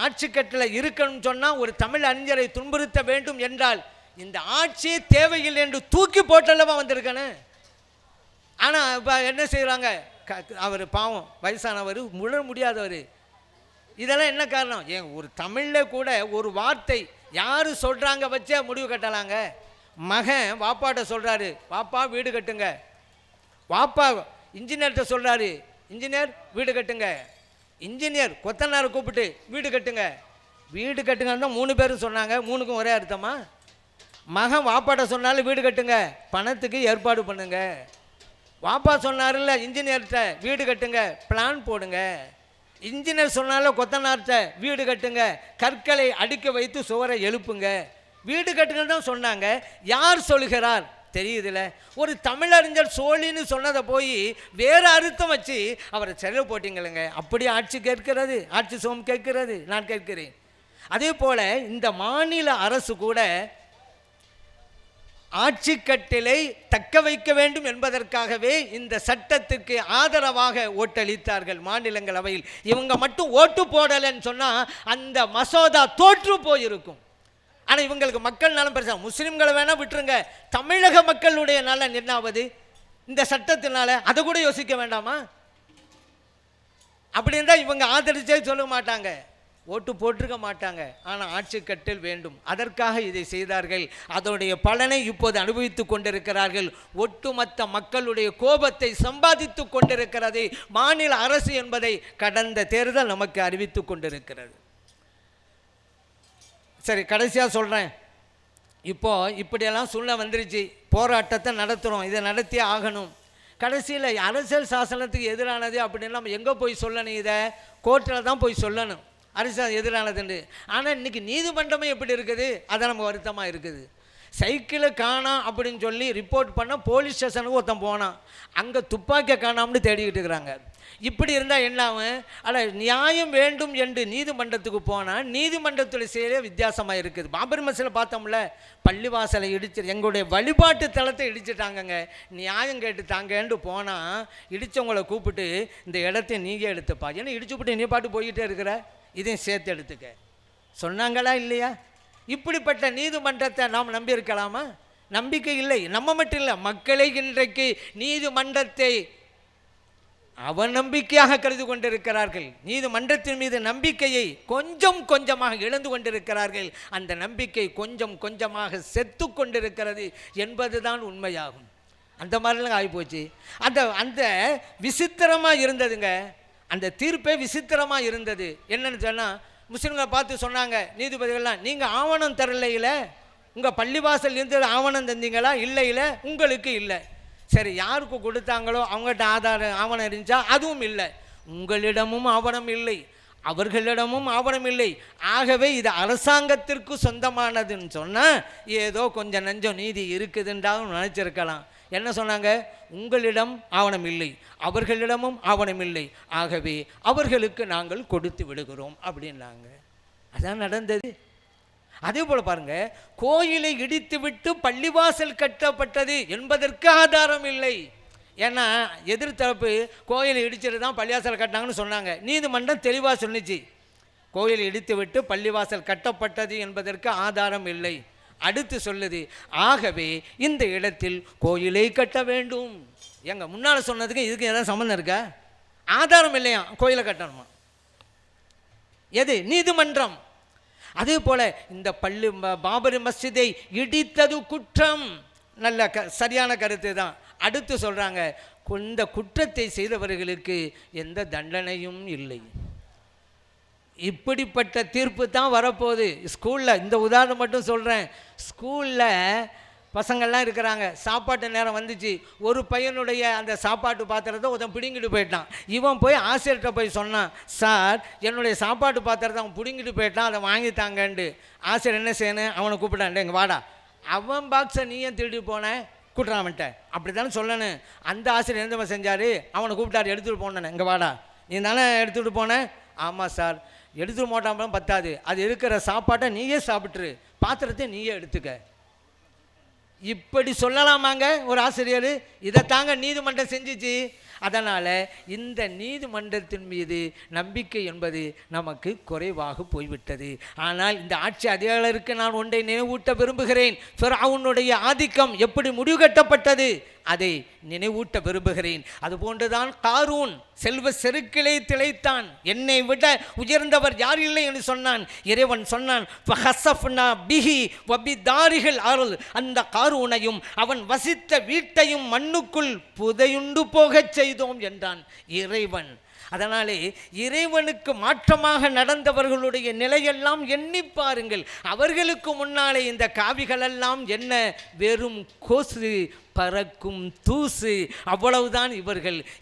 ஆட்சிக்கட்டில் இருக்கணும்னு சொன்னால் ஒரு தமிழ் அறிஞரை துன்புறுத்த வேண்டும் என்றால் இந்த ஆட்சியே தேவையில்லை என்று தூக்கி போட்டல்லவா வந்திருக்கானே. ஆனால் இப்போ என்ன செய்கிறாங்க? அவர் பாவம் வயசானவர், முழ முடியாதவர். இதெல்லாம் என்ன காரணம்? ஏன், ஒரு தமிழில் கூட ஒரு வார்த்தை யார் சொல்கிறாங்க வச்சே முடிவு கட்டலாங்க. மகன் வாப்பாட்ட சொல்கிறாரு, வாப்பா வீடு கட்டுங்க. வாப்பா இன்ஜினியர்கிட்ட சொல்கிறாரு, இன்ஜினியர் வீடு கட்டுங்க, இன்ஜினியர் கொத்தனாரை கூப்பிட்டு வீடு கட்டுங்க. வீடு கட்டுங்கன்னு தான் 3 பேரும் சொன்னாங்க. 3க்கும் ஒரே அர்த்தமா? மகன் வாப்பாட்ட சொன்னாலும் வீடு கட்டுங்க, பணத்துக்கு ஏற்பாடு பண்ணுங்க. வாப்பா சொன்னார்ல இன்ஜினியர்கிட்ட வீடு கட்டுங்க, பிளான் போடுங்க. இன்ஜினியர் சொன்னாலும் கொத்தனார்கிட்ட வீடு கட்டுங்க, கற்களை அடுக்க வைத்து சுவரை எழுப்புங்க. வீடு கட்டுங்கன்னு தான் சொன்னாங்க. யார் சொல்கிறார் தெரியுதுல? ஒரு தமிழறிஞர் சோழின்னு சொன்னதை போய் வேறு அர்த்தம் வச்சு அவரை செலவு போட்டிங்களுங்க. அப்படி ஆட்சி கேட்கிறது, ஆட்சி சோம் கேட்கிறது. நான் கேட்கிறேன். அதே போல இந்த மாநில அரசு கூட ஆட்சி கட்டிலை தக்க வைக்க வேண்டும் என்பதற்காகவே இந்த சட்டத்திற்கு ஆதரவாக ஓட்டளித்தார்கள் மாநிலங்களவையில். இவங்க மட்டும் ஓட்டு போடலைன்னு சொன்னால் அந்த மசோதா தோற்று போயிருக்கும். ஆனால் இவங்களுக்கு மக்கள் நலம் பெருசா. முஸ்லீம்களை வேணா விட்டுருங்க, தமிழக மக்களுடைய நலன் என்னாவது இந்த சட்டத்தினால? அதை கூட யோசிக்க வேண்டாமா? அப்படி இருந்தால் இவங்க ஆதரிச்சே சொல்ல மாட்டாங்க, ஓட்டு போட்டிருக்க மாட்டாங்க. ஆனால் ஆட்சி கட்டில் வேண்டும், அதற்காக இதை செய்தார்கள். அதனுடைய பலனை இப்போது அனுபவித்துக் கொண்டிருக்கிறார்கள். ஒட்டுமொத்த மக்களுடைய கோபத்தை சம்பாதித்து கொண்டிருக்கிறது மாநில அரசு என்பதை கடந்த தேர்தல் நமக்கு அறிவித்து கொண்டிருக்கிறது. சரி, கடைசியாக சொல்கிறேன். இப்படியெல்லாம் சூழ்நிலை வந்துருச்சு, போராட்டத்தை நடத்துகிறோம், இதை நடத்தியே ஆகணும். கடைசியில் அரசியல் சாசனத்துக்கு எதிரானது அப்படின்னு நம்ம எங்கே போய் சொல்லணும்? இதை கோர்ட்டில் தான் போய் சொல்லணும், அரசியல் எதிரானதுண்டு. ஆனால் இன்றைக்கி நீதிமன்றமே எப்படி இருக்குது? அதான் நம்ம வருத்தமாக இருக்குது. சைக்கிளை காணோம் அப்படின்னு சொல்லி ரிப்போர்ட் பண்ண போலீஸ் ஸ்டேஷனுக்கு ஒருத்தன் போனான், அங்கே துப்பாக்கியை காணாமனு தேடிக்கிட்டு இருக்கிறாங்க. இப்படி இருந்தால் என்னாகும்? ஆனால் நியாயம் வேண்டும் என்று நீதிமன்றத்துக்கு போனால் நீதிமன்றத்தில் செய்ய வித்தியாசமாக இருக்குது. பாபர் மசூதியில் பார்த்தோம்ல, பள்ளிவாசலை இடிச்சு எங்களுடைய வழிபாட்டு தலத்தை இடிச்சிட்டாங்கங்க. நியாயம் கேட்டு தாங்கன்னு போனால் இடித்தவங்களை கூப்பிட்டு இந்த இடத்த நீங்கள் எடுத்துப்பா, ஏன்னா இடிச்சுப்பிட்டு நீ பாட்டு போய்கிட்டே இருக்கிற, இதையும் சேர்த்து எடுத்துக்க சொன்னாங்களா இல்லையா? இப்படிப்பட்ட நீதிமன்றத்தை நாம் நம்பி இருக்கலாமா? நம்பிக்கை இல்லை. நம்ம மட்டும் இல்லை, மக்களை இன்றைக்கு நீதிமன்றத்தை அவநம்பிக்கையாக கருதி கொண்டிருக்கிறார்கள். நீதிமன்றத்தின் மீது நம்பிக்கையை கொஞ்சம் கொஞ்சமாக இழந்து கொண்டிருக்கிறார்கள். அந்த நம்பிக்கை கொஞ்சம் கொஞ்சமாக செத்து கொண்டிருக்கிறது என்பதுதான் உண்மையாகும். அந்த மாதிரிலாம் ஆகிப்போச்சு. அந்த விசித்திரமாக இருந்ததுங்க, அந்த தீர்ப்பே விசித்திரமாக இருந்தது. என்னன்னு சொன்னால், முஸ்லிம்களை பார்த்து சொன்னாங்க நீதிபதிகள்லாம், நீங்கள் ஆவணம் தரலையில, உங்கள் பள்ளிவாசல் இருந்தது ஆவணம் தந்தீங்களா? இல்லையில, உங்களுக்கு இல்லை. சரி, யாருக்கு கொடுத்தாங்களோ அவங்ககிட்ட ஆவணம் இருந்துச்சா? அதுவும் இல்லை. உங்களிடமும் ஆவணம் இல்லை, அவர்களிடமும் ஆவணம் இல்லை. ஆகவே இது அரசாங்கத்திற்கு சொந்தமானதுன்னு சொன்னால் ஏதோ கொஞ்சம் நஞ்சம் நீதி இருக்குதுன்றாலும் நினச்சிருக்கலாம். என்ன சொன்னாங்க? உங்களிடம் ஆவணம் இல்லை, அவர்களிடமும் ஆவணம் இல்லை, ஆகவே அவர்களுக்கு நாங்கள் கொடுத்து விடுகிறோம் அப்படின்னாங்க. அதான் நடந்தது. அதே போல் பாருங்க, கோயிலை இடித்து விட்டு பள்ளிவாசல் கட்டப்பட்டது என்பதற்கு ஆதாரம் இல்லை. ஏன்னா எதிர்த்தரப்பு கோயிலை இடிச்சிட்டு தான் பள்ளிவாசல் கட்டினாங்கன்னு சொன்னாங்க. நீதிமன்றம் தெளிவாக சொன்னிச்சு, கோயிலை இடித்து விட்டு பள்ளிவாசல் கட்டப்பட்டது என்பதற்கு ஆதாரம் இல்லை. அடுத்து சொல்லுது, ஆகவே இந்த இடத்தில் கோயிலை கட்ட வேண்டும். எங்க முன்னால் சொன்னதுக்கு இதுக்கு ஏதாவது சம்மந்தம் இருக்கா? ஆதாரம் இல்லையா, கோயிலை கட்டணுமா? எது? நீதிமன்றம். அதே போல இந்த பாபரி மஸ்ஜிதை இடித்தது குற்றம். நல்ல சரியான கருத்து தான். அடுத்து சொல்றாங்க, இந்த குற்றத்தை செய்தவர்களுக்கு எந்த தண்டனையும் இல்லை. இப்படிப்பட்ட தீர்ப்பு தான் வரப்போகுது. ஸ்கூலில் இந்த உதாரணம் மட்டும் சொல்கிறேன். ஸ்கூலில் பசங்கள்லாம் இருக்கிறாங்க, சாப்பாட்டு நேரம் வந்துச்சு, ஒரு பையனுடைய அந்த சாப்பாட்டு பாத்திரத்தை ஒருத்தன் பிடுங்கிட்டு போயிட்டான். இவன் போய் ஆசிரியர்கிட்ட போய் சொன்னான், சார் என்னுடைய சாப்பாட்டு பாத்திரத்தை அவன் பிடுங்கிட்டு போயிட்டான், அதை வாங்கித்தாங்கன்ட்டு. ஆசிரியர் என்ன செய்யணும்? அவனை கூப்பிட்டான், எங்கள் வாடா, அவன் பாக்ஸை நீ ஏன் திருடி போனேன், கூட்டுறான் அவன்கிட்ட, அப்படி தானே சொல்லணும். அந்த ஆசிரியர் எந்த செஞ்சார்? அவனை கூப்பிட்டாரு, எடுத்துகிட்டு போனேன், இங்கே வாடா, நீ தானே எடுத்துகிட்டு போனேன். ஆமாம் சார். எடுத்துகிட்டு போட்டாலும் பத்தாது, அது இருக்கிற சாப்பாட்டை நீயே சாப்பிட்ரு, பாத்திரத்தை நீயே எடுத்துக்க. இப்படி சொல்லலாமாங்க ஒரு ஆசிரியர்? இதை தாங்க நீதிமன்றம் செஞ்சிச்சு. அதனால் இந்த நீதிமன்றத்தின் மீது நம்பிக்கை என்பது நமக்கு குறைவாக போய்விட்டது. ஆனால் இந்த ஆட்சி அதிகாரிகளுக்கு நான் ஒன்றை நினைவூட்ட விரும்புகிறேன். ஃபிரௌனுடைய ஆதிக்கம் எப்படி முடிவுகட்டப்பட்டது அதை நினைவூட்ட விரும்புகிறேன். அதுபோன்றுதான் காரூன் செல்வ செருக்கிலே திளைத்தான். என்னை விட உயர்ந்தவர் யார் இல்லை என்று சொன்னான். இறைவன் சொன்னான், அந்த காரூனையும் அவன் வசித்த வீட்டையும் மண்ணுக்குள் புதையுண்டு போகச் செய்தோம் என்றான் இறைவன். அதனாலே இறைவனுக்கு மாற்றமாக நடந்தவர்களுடைய நிலையெல்லாம் எண்ணி பாருங்கள். அவர்களுக்கு முன்னாலே இந்த காவிகளெல்லாம் என்ன, வெறும் கொசு, பறக்கும் தூசு, அவ்வளவுதான்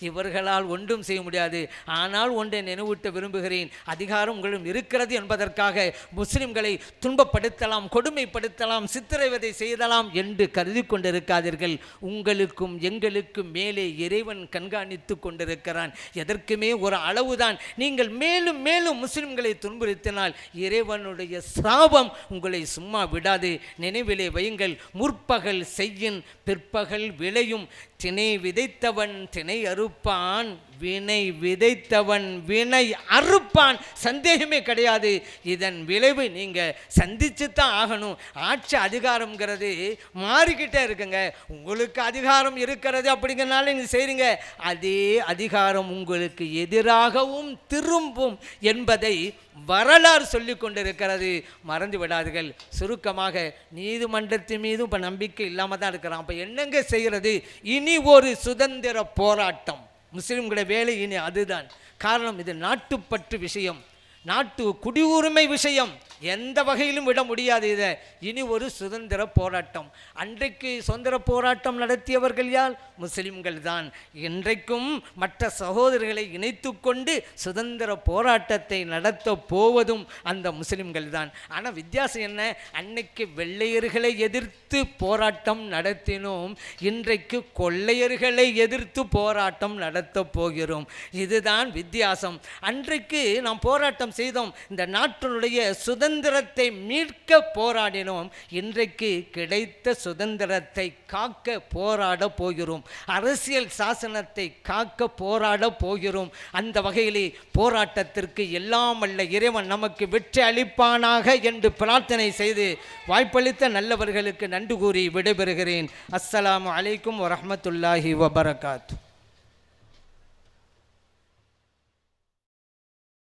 இவர்களால் ஒன்றும் செய்ய முடியாது. ஆனால் ஒன்றை நினைவூட்ட விரும்புகிறேன், அதிகாரம் உங்களிடம் இருக்கிறது என்பதற்காக முஸ்லிம்களை துன்பப்படுத்தலாம், கொடுமைப்படுத்தலாம், சித்திரவதை செய்யலாம் என்று கருதி கொண்டிருக்காதீர்கள். உங்களுக்கும் எங்களுக்கும் மேலே இறைவன் கண்காணித்து கொண்டிருக்கிறான். எதற்குமே ஒரு அளவுதான். நீங்கள் மேலும் மேலும் முஸ்லிம்களை துன்புறுத்தினால் இறைவனுடைய சாபம் உங்களை சும்மா விடாது. நினைவிலே வையுங்கள், முற்பகல் செய்யின் பிற்பகல் விளையும். திணை விதைத்தவன் திணை அறுப்பான், வினை விதைத்தவன் வினை அறுப்பான். சந்தேகமே கிடையாது. இதன் விளைவு நீங்க சந்திச்சு தான் ஆகணும். ஆட்சி அதிகாரம்ங்கிறது மாறிக்கிட்டே இருக்குங்க. உங்களுக்கு அதிகாரம் இருக்கிறது அப்படிங்கிறனால நீங்க செய்றீங்க, அதே அதிகாரம் உங்களுக்கு எதிராகவும் திரும்பும் என்பதை வரலாறு சொல்லி கொண்டிருக்கிறது. மறந்து விடாதீர்கள். சுருக்கமாக, நீதிமன்றத்தின் மீதும் இப்போ நம்பிக்கை இல்லாமல் தான் இருக்கிறான். அப்போ என்னங்க செய்கிறது? இனி ஒரு சுதந்திர போராட்டம். முஸ்லிம்களோட வேலை இனி அதுதான். காரணம், இது நாட்டுப்பற்று விஷயம், நாட்டு குடியுரிமை விஷயம். எந்த வகையிலும் விட முடியாது இதை. இனி ஒரு சுதந்திர போராட்டம். அன்றைக்கு சுதந்திர போராட்டம் நடத்தியவர்கள் யார்? முஸ்லிம்கள் தான். இன்றைக்கும் மற்ற சகோதரர்களை இணைத்து கொண்டு சுதந்திர போராட்டத்தை நடத்த போவதும் அந்த முஸ்லிம்கள் தான். ஆனால் வித்தியாசம் என்ன? அன்னைக்கு வெள்ளையர்களை எதிர்த்து போராட்டம் நடத்தினோம், இன்றைக்கு கொள்ளையர்களை எதிர்த்து போராட்டம் நடத்த போகிறோம். இதுதான் வித்தியாசம். அன்றைக்கு நாம் போராட்டம் செய்தோம், இந்த நாட்டினுடைய சுதந்திரத்தை மீட்க போராடினோம். இன்றைக்கு கிடைத்த சுதந்திரத்தை காக்க போராட போகிறோம். அரசியல் சாசனத்தை காக்க போராட போகிறோம். அந்த வகையிலே போராட்டத்திற்கு எல்லாம் வல்ல இறைவன் நமக்கு வெற்றி அளிப்பானாக என்று பிரார்த்தனை செய்து வாய்ப்பளித்த நல்லவர்களுக்கு நன்றி கூறி விடைபெறுகிறேன். அஸ்ஸலாமு அலைக்கும் வரஹ்மத்துல்லாஹி வபரகாத்து.